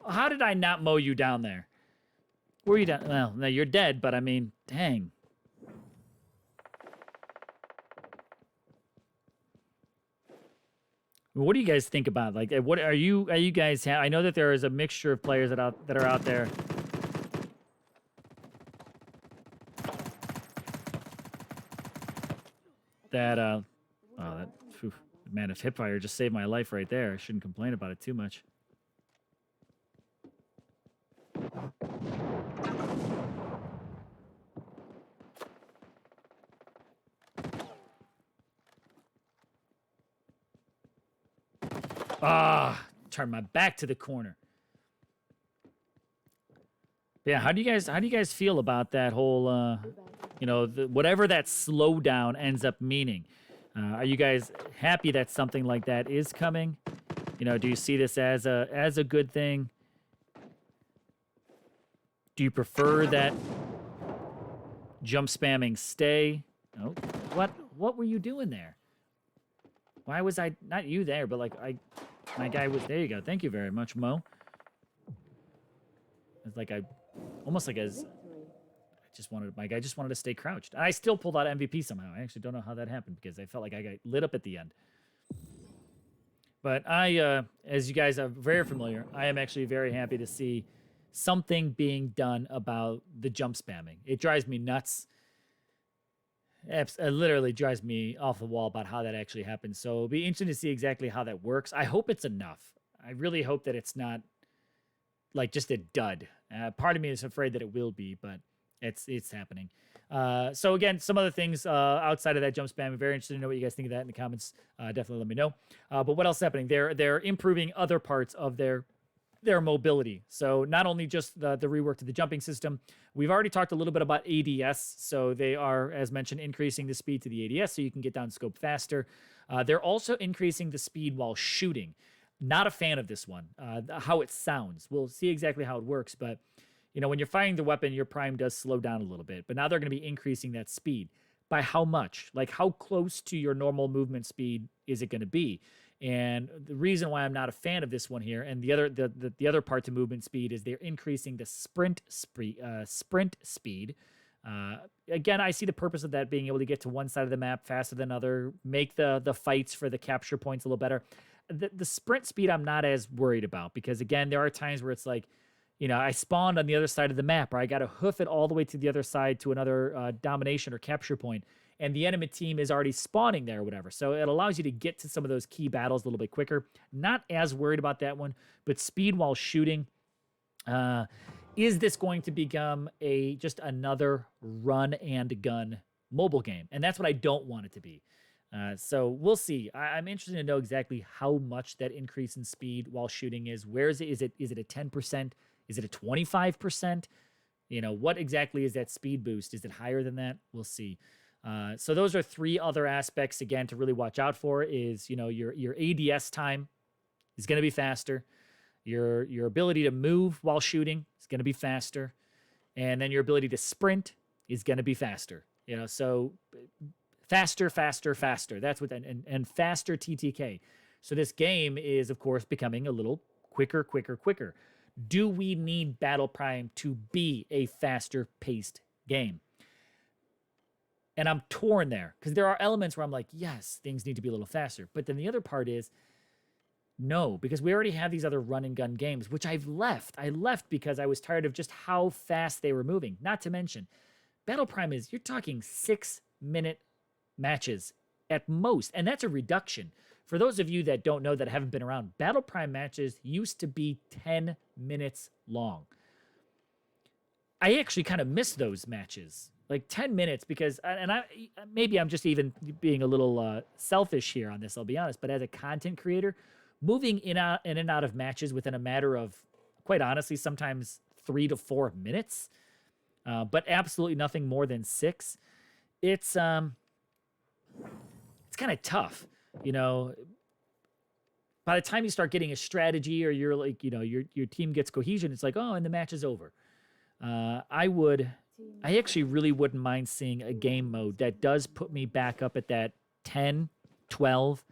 How did I not mow you down there? Were you down? Well, no, you're dead, but I mean, dang. What do you guys think about? Like, what are you guys? I know that there is a mixture of players that are out there. That man, if hipfire just saved my life right there. I shouldn't complain about it too much. Ah, turn my back to the corner. Yeah, how do you guys feel about that whole whatever that slowdown ends up meaning? Are you guys happy that something like that is coming? Do you see this as a good thing? Do you prefer that jump spamming stay? Oh, what were you doing there? Why was I not you there, but like my guy was there. You go. Thank you very much, Mo. It's like I almost like as my guy just wanted to stay crouched. And I still pulled out MVP somehow. I actually don't know how that happened because I felt like I got lit up at the end. But as you guys are very familiar, I am actually very happy to see something being done about the jump spamming. It drives me nuts. It literally drives me off the wall about how that actually happens. So it'll be interesting to see exactly how that works. I hope it's enough. I really hope that it's not like just a dud. Part of me is afraid that it will be, but it's happening. So again, some other things outside of that jump spam. I'm very interested to know what you guys think of that in the comments. Definitely let me know. But what else is happening? They're improving other parts of their mobility. So not only just the rework to the jumping system, we've already talked a little bit about ADS. So they are, as mentioned, increasing the speed to the ADS so you can get down scope faster. They're also increasing the speed while shooting. Not a fan of this one, how it sounds. We'll see exactly how it works, but when you're firing the weapon, your prime does slow down a little bit, but now they're going to be increasing that speed. By how much? Like how close to your normal movement speed is it going to be? And the reason why I'm not a fan of this one here, and the other part to movement speed is they're increasing the sprint speed. Again, I see the purpose of that being able to get to one side of the map faster than other, make the fights for the capture points a little better. The sprint speed I'm not as worried about because, again, there are times where it's like, I spawned on the other side of the map or I got to hoof it all the way to the other side to another domination or capture point, and the enemy team is already spawning there or whatever. So it allows you to get to some of those key battles a little bit quicker. Not as worried about that one, but speed while shooting. Is this going to become just another run and gun mobile game? And that's what I don't want it to be. So we'll see. I'm interested to know exactly how much that increase in speed while shooting is. Where is it? Is it a 10%? Is it a 25%? What exactly is that speed boost? Is it higher than that? We'll see. So those are three other aspects, again, to really watch out for is, your ADS time is going to be faster. Your ability to move while shooting is going to be faster. And then your ability to sprint is going to be faster. So faster. That's what, and faster TTK. So this game is, of course, becoming a little quicker. Do we need Battle Prime to be a faster paced game? And I'm torn there because there are elements where I'm like, yes, things need to be a little faster. But then the other part is no, because we already have these other run and gun games, which I've left. I left because I was tired of just how fast they were moving. Not to mention, Battle Prime you're talking 6-minute matches at most, and that's a reduction. For those of you that don't know, that haven't been around, Battle Prime matches used to be 10 minutes long. I actually kind of miss those matches, like 10 minutes, because, and maybe I'm just even being a little selfish here on this, I'll be honest, but as a content creator, moving in and out of matches within a matter of, quite honestly, sometimes 3 to 4 minutes, but absolutely nothing more than 6. It's kind of tough. By the time you start getting a strategy or you're like, your team gets cohesion, it's like, oh, and the match is over. I actually really wouldn't mind seeing a game mode that does put me back up at that 10, 12,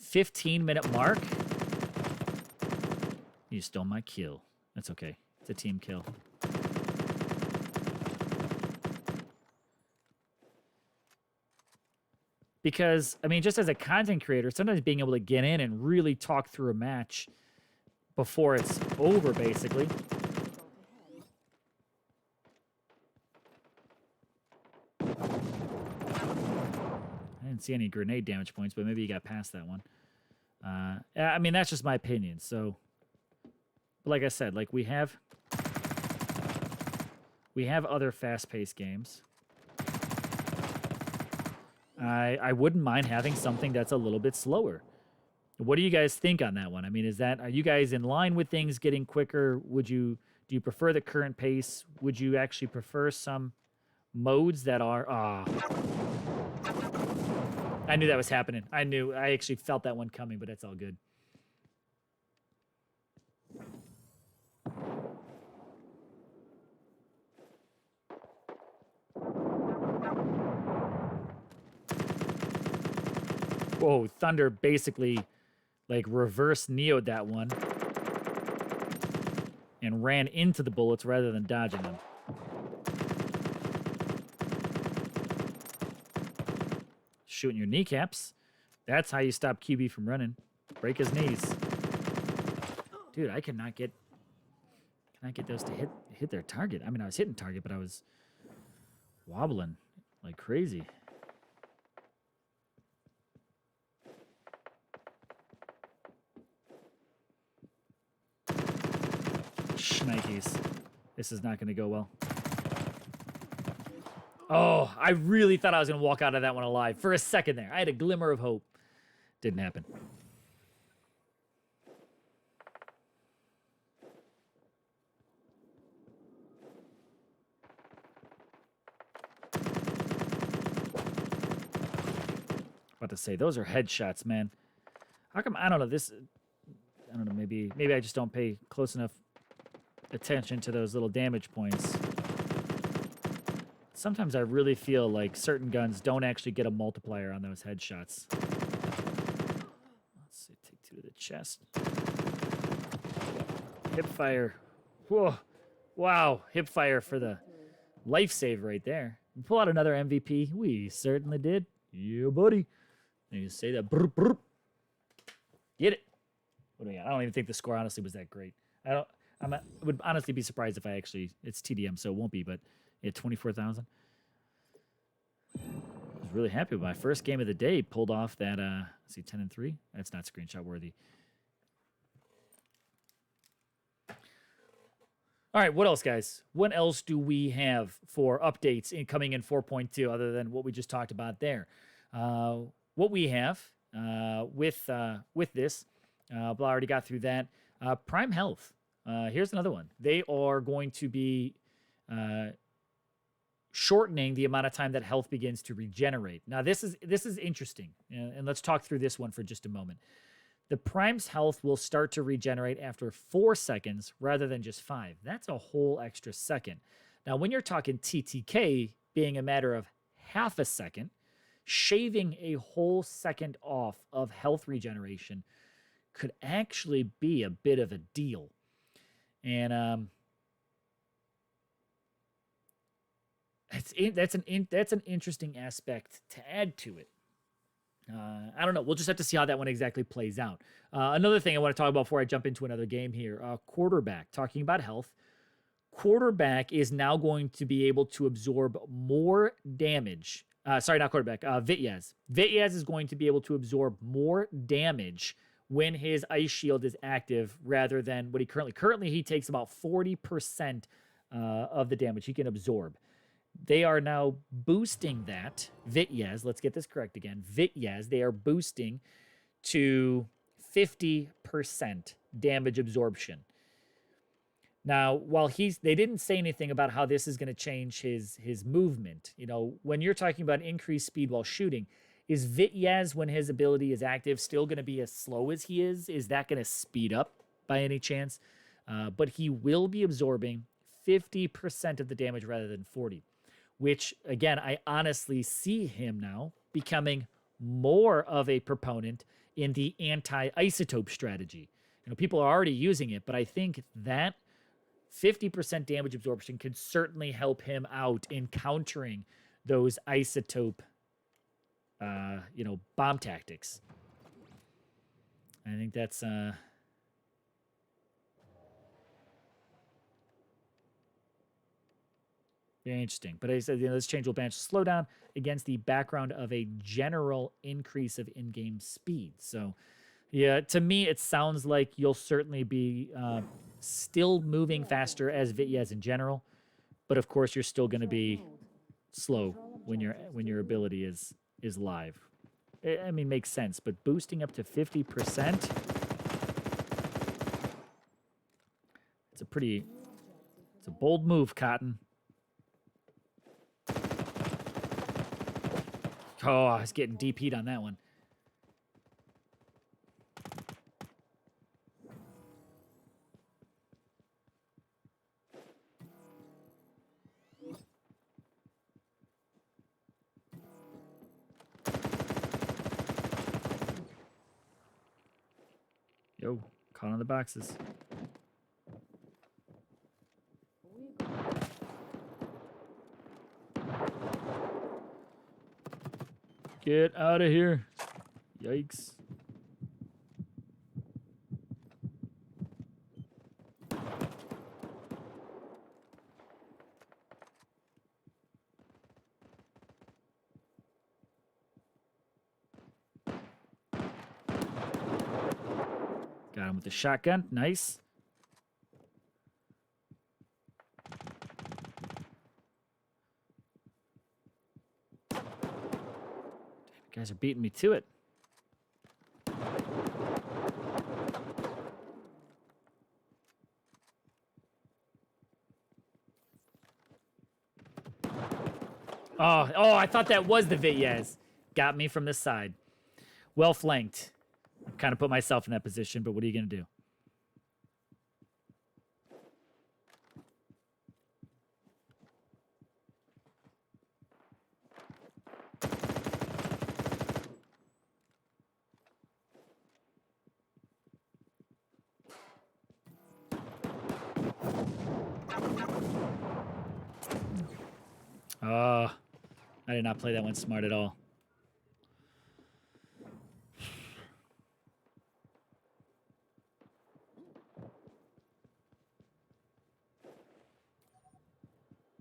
15-minute mark. You stole my kill. That's okay. It's a team kill. Because, just as a content creator, sometimes being able to get in and really talk through a match before it's over, basically. I didn't see any grenade damage points, but maybe you got past that one. That's just my opinion. So, but like I said, like we have other fast-paced games. I wouldn't mind having something that's a little bit slower. What do you guys think on that one? Are you guys in line with things getting quicker? Do you prefer the current pace? Would you actually prefer some modes that are, I knew that was happening. I actually felt that one coming, but it's all good. Whoa, Thunder basically like reverse Neo'd that one and ran into the bullets rather than dodging them. Shooting your kneecaps. That's how you stop QB from running. Break his knees. Dude, I cannot get those to hit their target. I mean, I was hitting target, but I was wobbling like crazy. Shnikes. This is not going to go well. Oh, I really thought I was going to walk out of that one alive. For a second there. I had a glimmer of hope. Didn't happen. About to say, those are headshots, man. How come, I don't know, I don't know, maybe I just don't pay close enough attention to those little damage points. Sometimes I really feel like certain guns don't actually get a multiplier on those headshots. Let's see, take 2 to the chest. Hip fire. Whoa. Wow, hip fire for the life save right there. We pull out another MVP. We certainly did. Yeah, buddy. And you say that. Brr, brr. Get it. What do we got? I don't even think the score honestly was that great. I would honestly be surprised if it's TDM, so it won't be, but yeah, 24,000. I was really happy with my first game of the day. Pulled off that, let's see, 10-3. That's not screenshot worthy. All right, what else, guys? What else do we have for updates coming in 4.2 other than what we just talked about there? What we have with this, I already got through that. Prime Health. Here's another one. They are going to be shortening the amount of time that health begins to regenerate. Now, this is interesting, and let's talk through this one for just a moment. The Prime's health will start to regenerate after 4 seconds rather than just 5. That's a whole extra second. Now, when you're talking TTK being a matter of half a second, shaving a whole second off of health regeneration could actually be a bit of a deal. And that's an interesting aspect to add to it. I don't know. We'll just have to see how that one exactly plays out. Another thing I want to talk about before I jump into another game here, quarterback. Talking about health, quarterback is now going to be able to absorb more damage. Sorry, not quarterback. Vityaz. Vityaz is going to be able to absorb more damage when his ice shield is active rather than what he currently he takes about 40% of the damage he can absorb. They are now boosting that. Vityaz, let's get this correct again. Vityaz, they are boosting to 50% damage absorption. Now, while they didn't say anything about how this is going to change his movement. You know, when you're talking about increased speed while shooting, is Vityaz, when his ability is active, still going to be as slow as he is? Is that going to speed up by any chance? But he will be absorbing 50% of the damage rather than 40%. Which, again, I honestly see him now becoming more of a proponent in the anti-isotope strategy. You know, people are already using it, but I think that 50% damage absorption could certainly help him out in countering those isotope, bomb tactics. I think that's... very interesting. But I said, this change will banish slowdown against the background of a general increase of in-game speed. So, yeah, to me, it sounds like you'll certainly be still moving faster as Vityaz in general. But, of course, you're still going to be slow when your ability is live. I mean, makes sense. But boosting up to 50%, it's a bold move, Cotton. Oh, I was getting DP'd on that one. Oh, caught on the boxes. We go. Get out of here. Yikes. Got him with the shotgun. Nice. Damn, you guys are beating me to it. Oh, I thought that was the Vityaz. Got me from this side. Well flanked. I've kind of put myself in that position, but what are you going to do? Oh, I did not play that one smart at all.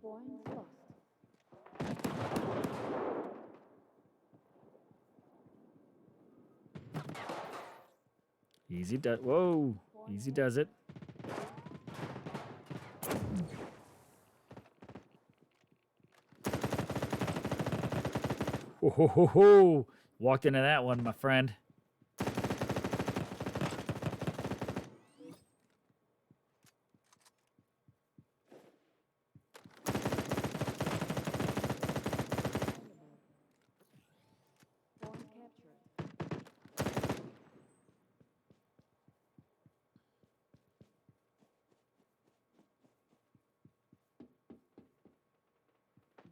Point lost. Easy does. Whoa. Easy does it. Ho, ho, ho, ho. Walked into that one, my friend. Point captured.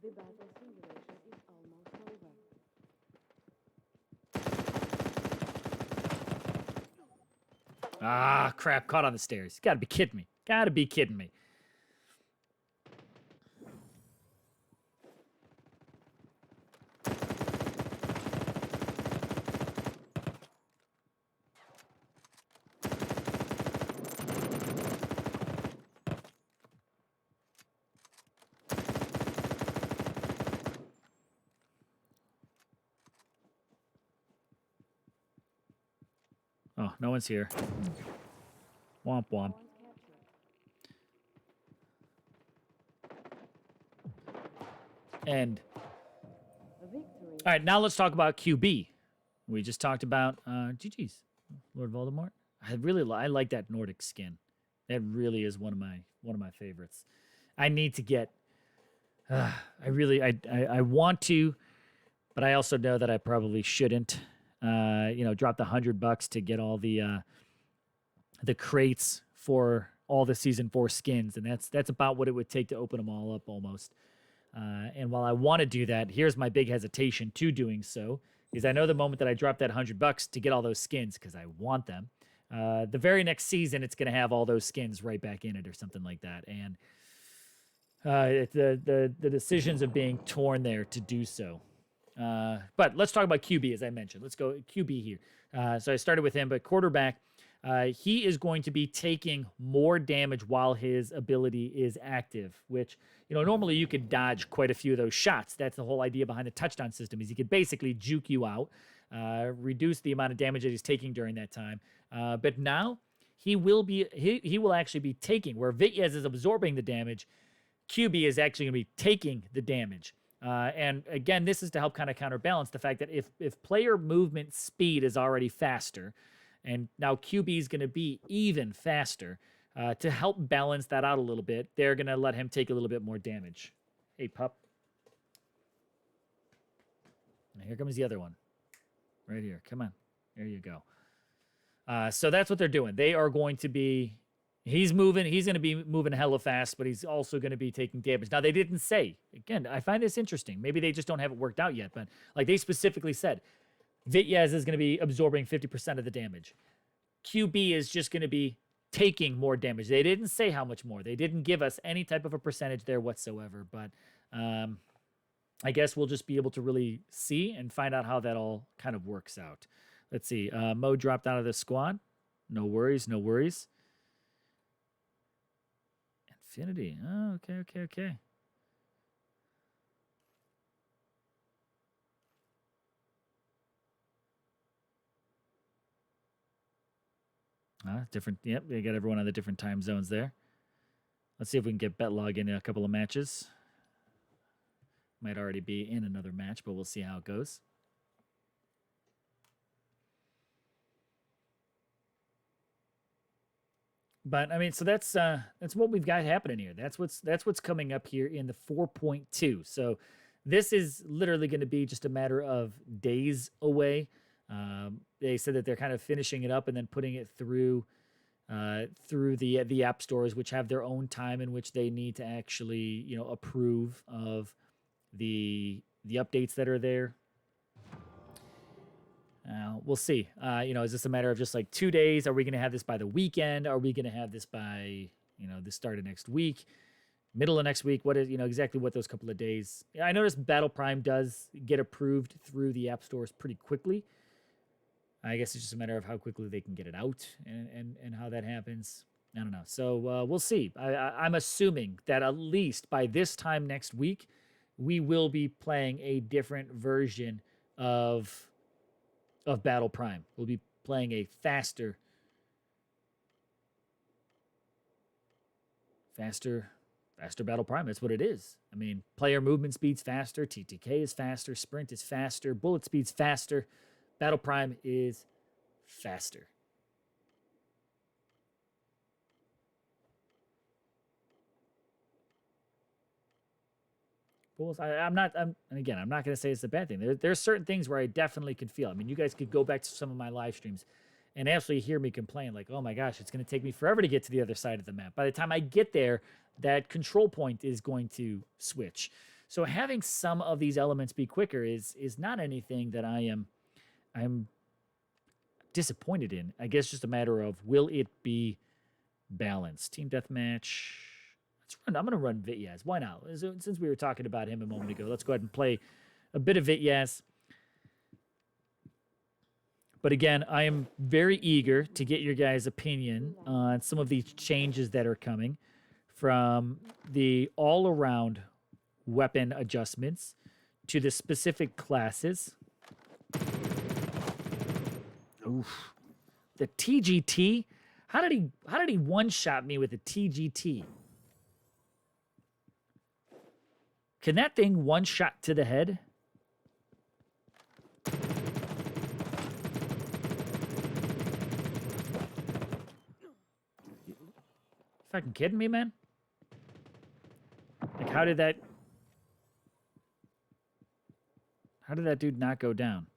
The battle simulation is almost over. Ah, crap. Caught on the stairs. Gotta be kidding me. Gotta be kidding me. Oh, no one's here. Womp womp. Point captured. End. A victory. All right, now let's talk about QB. We just talked about GG's, Lord Voldemort. I like that Nordic skin. That really is one of my favorites. I need to get. I want to, but I also know that I probably shouldn't. Drop the $100 to get all the crates for all the season 4 skins, and that's about what it would take to open them all up almost. And while I want to do that, here's my big hesitation to doing so, is I know the moment that I drop that $100 to get all those skins because I want them, the very next season it's going to have all those skins right back in it or something like that, and the decisions of being torn there to do so. But let's talk about QB, as I mentioned. Let's go QB here. So I started with him, but quarterback, he is going to be taking more damage while his ability is active, which, normally you could dodge quite a few of those shots. That's the whole idea behind the touchdown system, is he could basically juke you out, reduce the amount of damage that he's taking during that time. But now he will actually be taking, where Vityaz is absorbing the damage, QB is actually going to be taking the damage. And again, this is to help kind of counterbalance the fact that if player movement speed is already faster, and now QB is going to be even faster, to help balance that out a little bit, they're going to let him take a little bit more damage. Hey, pup. And here comes the other one. Right here. Come on. There you go. So that's what they're doing. They are going to be... He's going to be moving hella fast, but he's also going to be taking damage. Now, they didn't say. Again, I find this interesting. Maybe they just don't have it worked out yet, but like they specifically said, Vityaz is going to be absorbing 50% of the damage. QB is just going to be taking more damage. They didn't say how much more. They didn't give us any type of a percentage there whatsoever. But I guess we'll just be able to really see and find out how that all kind of works out. Let's see. Mo dropped out of the squad. No worries, no worries. Infinity. Oh, okay. Different. Yep, they got everyone on the different time zones there. Let's see if we can get Betlog in a couple of matches. Might already be in another match, but we'll see how it goes. But I mean, so that's what we've got happening here. That's what's coming up here in the 4.2. So this is literally going to be just a matter of days away. They said that they're kind of finishing it up and then putting it through the app stores, which have their own time in which they need to actually approve of the updates that are there. We'll see. Is this a matter of just like 2 days? Are we going to have this by the weekend? Are we going to have this by the start of next week, middle of next week? What is exactly what those couple of days? I noticed Battle Prime does get approved through the app stores pretty quickly. I guess it's just a matter of how quickly they can get it out and how that happens. I don't know. So we'll see. I'm assuming that at least by this time next week, we will be playing a different version of Battle Prime. We'll be playing a faster Battle Prime. That's what it is. I mean, player movement speed's faster, TTK is faster, sprint is faster, bullet speed's faster. Battle Prime is faster. I'm not going to say it's a bad thing. There's certain things where I definitely can feel. I mean, you guys could go back to some of my live streams and actually hear me complain like, oh my gosh, it's going to take me forever to get to the other side of the map. By the time I get there, that control point is going to switch. So having some of these elements be quicker is not anything that I'm disappointed in. I guess just a matter of, will it be balanced? Team Deathmatch. I'm going to run Vityaz. Why not? Since we were talking about him a moment ago, let's go ahead and play a bit of Vityaz. But again, I am very eager to get your guys' opinion on some of these changes that are coming, from the all-around weapon adjustments to the specific classes. Oof. The TGT? How did he one-shot me with a TGT? Can that thing one-shot to the head? Fucking kidding me, man? Like, how did that dude not go down?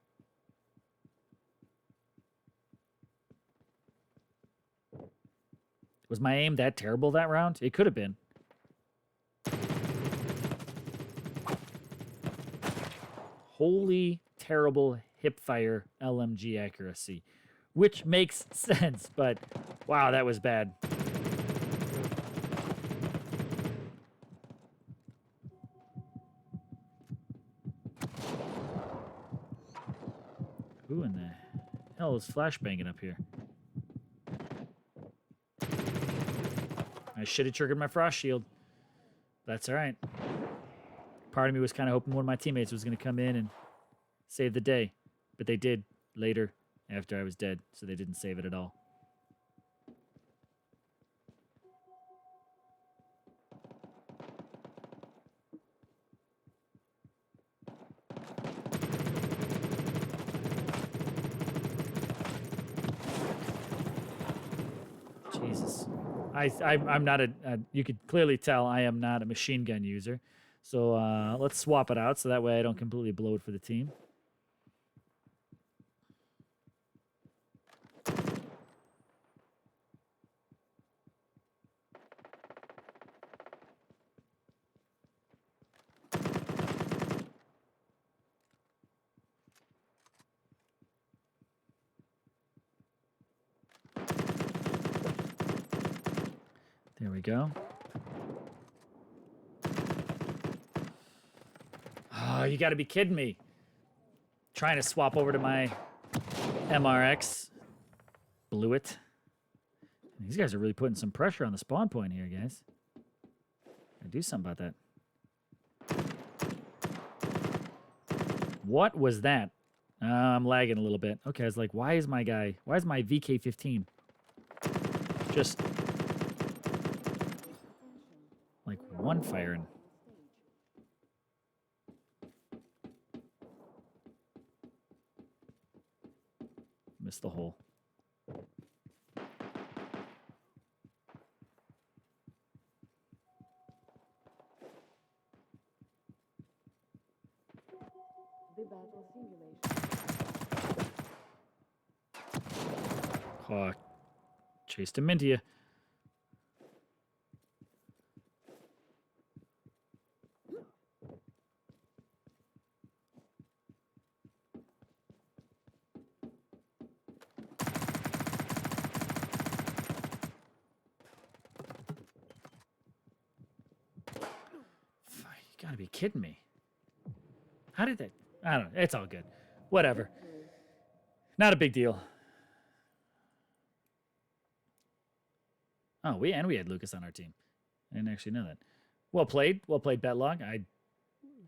Was my aim that terrible that round? It could have been. Holy terrible hipfire LMG accuracy, which makes sense, but wow, that was bad. Who in the hell is flashbanging up here? I should have triggered my frost shield. That's all right. Part of me was kind of hoping one of my teammates was going to come in and save the day, but they did later after I was dead, so they didn't save it at all. Jesus. I'm not you could clearly tell I am not a machine gun user. So let's swap it out so that way I don't completely blow it for the team. we go. Oh, you got to be kidding me. Trying to swap over to my MRX. Blew it. These guys are really putting some pressure on the spawn point here, guys. Gotta do something about that. What was that? I'm lagging a little bit. Okay, I was like, why is my VK-15 just like one firing? Missed the hole. The battle simulation. Oh, chased him into you. You gotta be kidding me. How did that? I don't know. It's all good. Whatever. Not a big deal. Oh, we had Lucas on our team. I didn't actually know that. Well played, Betlog. I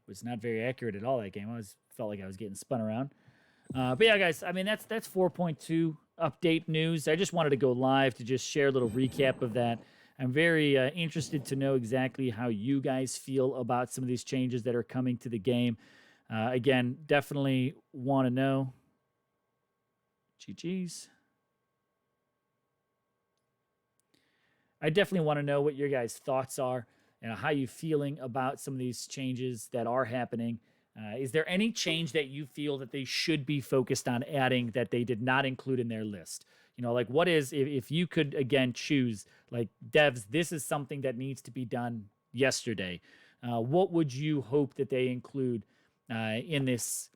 was not very accurate at all that game. I felt like I was getting spun around. But yeah, guys, I mean that's 4.2 update news. I just wanted to go live to just share a little recap of that. I'm very interested to know exactly how you guys feel about some of these changes that are coming to the game. Again, definitely want to know. GG's. I definitely want to know what your guys' thoughts are and how you feeling about some of these changes that are happening. Is there any change that you feel that they should be focused on adding that they did not include in their list? You know, like what is, if you could, again, choose, like, devs, this is something that needs to be done yesterday. What would you hope that they include in this?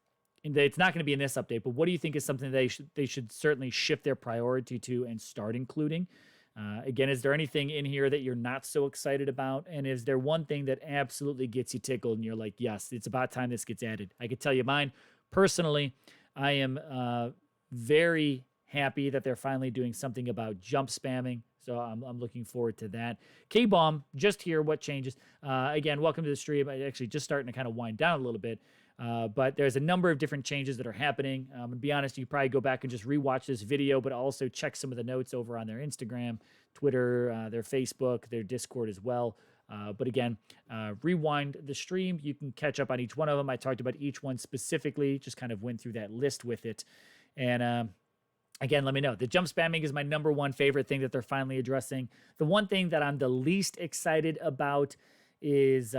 It's not going to be in this update, but what do you think is something they should certainly shift their priority to and start including? Again, is there anything in here that you're not so excited about? And is there one thing that absolutely gets you tickled and you're like, yes, it's about time this gets added? I could tell you mine. Personally, I am very happy that they're finally doing something about jump spamming. So I'm looking forward to that. K-Bomb, just here, what changes? Again, welcome to the stream. I'm actually just starting to kind of wind down a little bit. But there's a number of different changes that are happening. To be honest, you probably go back and just rewatch this video, but also check some of the notes over on their Instagram, Twitter, their Facebook, their Discord as well. But again, rewind the stream. You can catch up on each one of them. I talked about each one specifically, just kind of went through that list with it. And again, let me know. The jump spamming is my number one favorite thing that they're finally addressing. The one thing that I'm the least excited about is...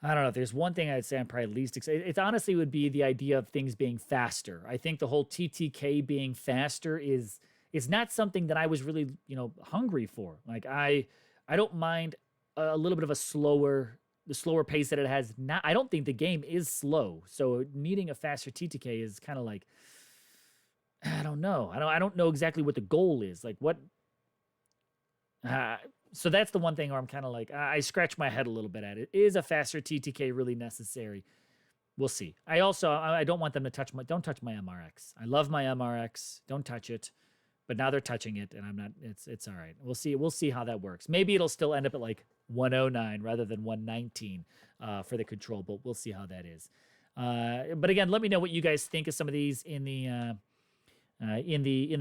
I don't know if there's one thing I'd say I'm probably least excited. It honestly would be the idea of things being faster. I think the whole TTK being faster is not something that I was really, hungry for. Like I don't mind a little bit of the slower pace that it has. I don't think the game is slow. So needing a faster TTK is kind of like, I don't know. I don't know exactly what the goal is. Like what, so that's the one thing where I'm kind of like, I scratch my head a little bit at it. Is a faster TTK really necessary? We'll see. I don't want them to don't touch my MRX. I love my MRX. Don't touch it. But now they're touching it and I'm not, it's all right. We'll see how that works. Maybe it'll still end up at like 109 rather than 119 for the control, but we'll see how that is. But again, let me know what you guys think of some of these in the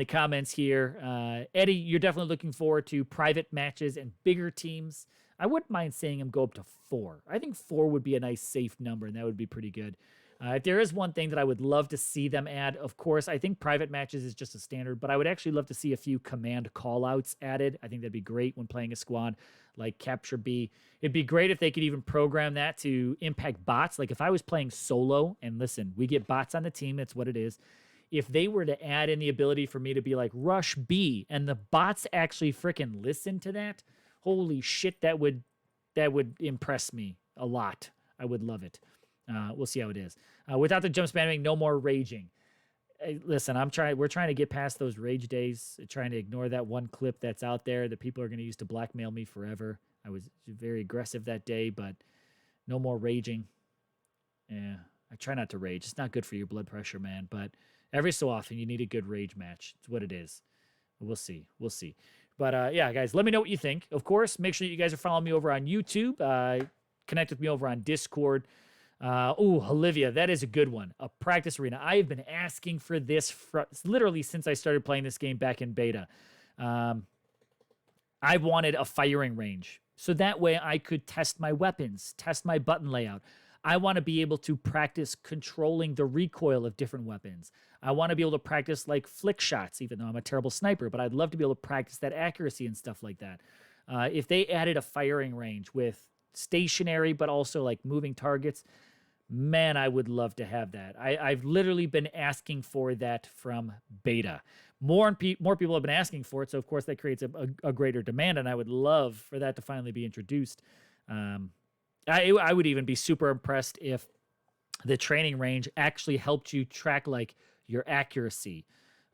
comments here. Eddie, you're definitely looking forward to private matches and bigger teams. I wouldn't mind seeing them go up to 4. I think 4 would be a nice safe number, and that would be pretty good. If there is one thing that I would love to see them add, of course, I think private matches is just a standard, but I would actually love to see a few command callouts added. I think that'd be great when playing a squad like Capture B. It'd be great if they could even program that to impact bots. Like if I was playing solo, and listen, we get bots on the team, that's what it is. If they were to add in the ability for me to be like, rush B, and the bots actually freaking listen to that, holy shit, that would impress me a lot. I would love it. We'll see how it is. Without the jump spamming, no more raging. listen, we're trying to get past those rage days, trying to ignore that one clip that's out there that people are going to use to blackmail me forever. I was very aggressive that day, but no more raging. Yeah, I try not to rage. It's not good for your blood pressure, man. But every so often, you need a good rage match. It's what it is. We'll see. We'll see. But yeah, guys, let me know what you think. Of course, make sure you guys are following me over on YouTube. Connect with me over on Discord. Olivia, that is a good one. A practice arena. I have been asking for this literally since I started playing this game back in beta. I wanted a firing range. So that way I could test my weapons, test my button layout. I want to be able to practice controlling the recoil of different weapons. I want to be able to practice like flick shots, even though I'm a terrible sniper, but I'd love to be able to practice that accuracy and stuff like that. If they added a firing range with stationary, but also like moving targets, man, I would love to have that. I've literally been asking for that from beta. More people have been asking for it, so of course that creates a greater demand, and I would love for that to finally be introduced. I would even be super impressed if the training range actually helped you track like your accuracy.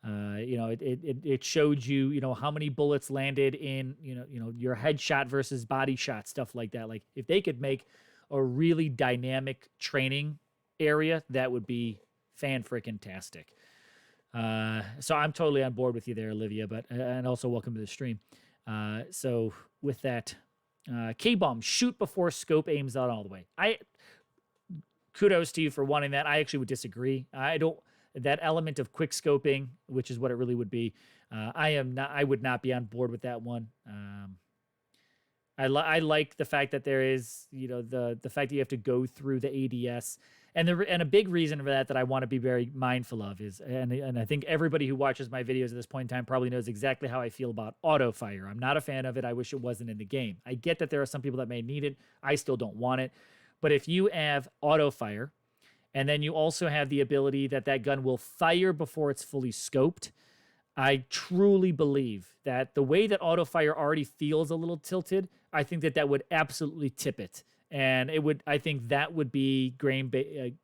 It showed you, how many bullets landed in, your headshot versus body shot, stuff like that. Like if they could make a really dynamic training area, that would be fan-freaking-tastic. So I'm totally on board with you there, Olivia, and also welcome to the stream. So with that, K-Bomb, shoot before scope aims out all the way. Kudos to you for wanting that. I actually would disagree. That element of quick scoping, which is what it really would be. I would not be on board with that one. I like the fact that there is, the fact that you have to go through the ADS. And a big reason for that I want to be very mindful of is, and I think everybody who watches my videos at this point in time probably knows exactly how I feel about auto fire. I'm not a fan of it. I wish it wasn't in the game. I get that there are some people that may need it. I still don't want it. But if you have auto fire, and then you also have the ability that gun will fire before it's fully scoped, I truly believe that the way that auto fire already feels a little tilted, I think that would absolutely tip it. And I think that would be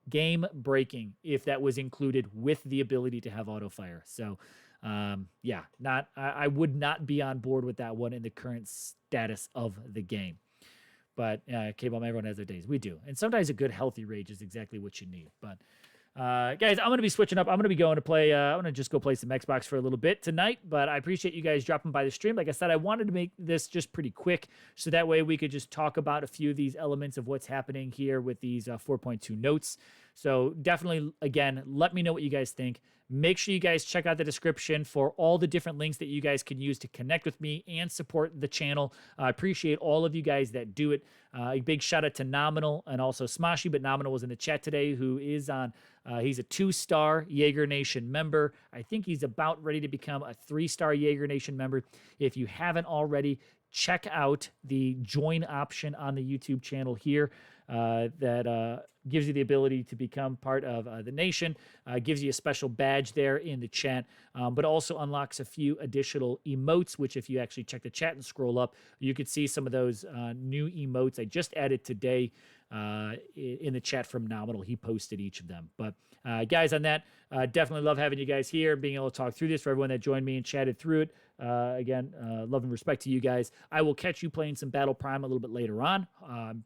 game breaking if that was included with the ability to have auto fire. So, I would not be on board with that one in the current status of the game. But K-Bomb, everyone has their days. We do. And sometimes a good healthy rage is exactly what you need. But guys, I'm going to be switching up. I'm going to be going to play. I'm going to just go play some Xbox for a little bit tonight. But I appreciate you guys dropping by the stream. Like I said, I wanted to make this just pretty quick, so that way we could just talk about a few of these elements of what's happening here with these 4.2 notes. So definitely, again, let me know what you guys think. Make sure you guys check out the description for all the different links that you guys can use to connect with me and support the channel. I appreciate all of you guys that do it. A big shout out to Nominal and also Smoshy, but Nominal was in the chat today, who is on, he's a 2-star Jaeger Nation member. I think he's about ready to become a 3-star Jaeger Nation member. If you haven't already, check out the join option on the YouTube channel here. That gives you the ability to become part of the nation, gives you a special badge there in the chat, but also unlocks a few additional emotes, which if you actually check the chat and scroll up, you could see some of those new emotes I just added today in the chat from Nominal. He posted each of them. But guys, on that, definitely love having you guys here, being able to talk through this. For everyone that joined me and chatted through it, again, love and respect to you guys. I will catch you playing some Battle Prime a little bit later on.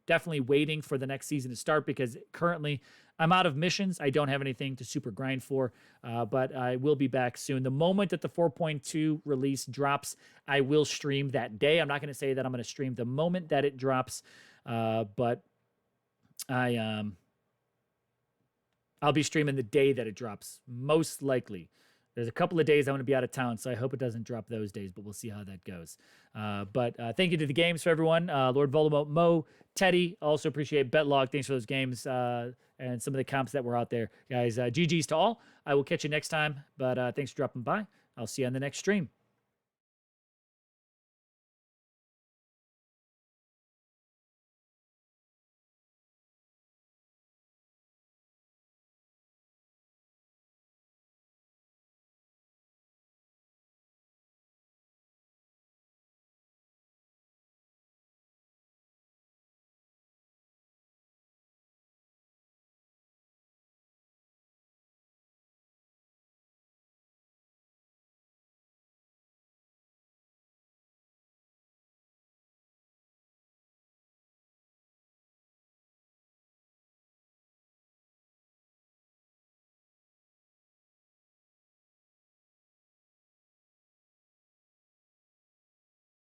Definitely waiting for the next season to start, because currently I'm out of missions. I don't have anything to super grind for, but I will be back soon. The moment that the 4.2 release drops, I will stream that day. I'm not going to say that I'm going to stream the moment that it drops, but I'll be streaming the day that it drops, most likely. There's a couple of days I'm going to be out of town, so I hope it doesn't drop those days, but we'll see how that goes. But thank you to the games for everyone. Lord Voldemort, Mo, Teddy, also appreciate Betlog. Thanks for those games and some of the comps that were out there. Guys, GG's to all. I will catch you next time, but thanks for dropping by. I'll see you on the next stream.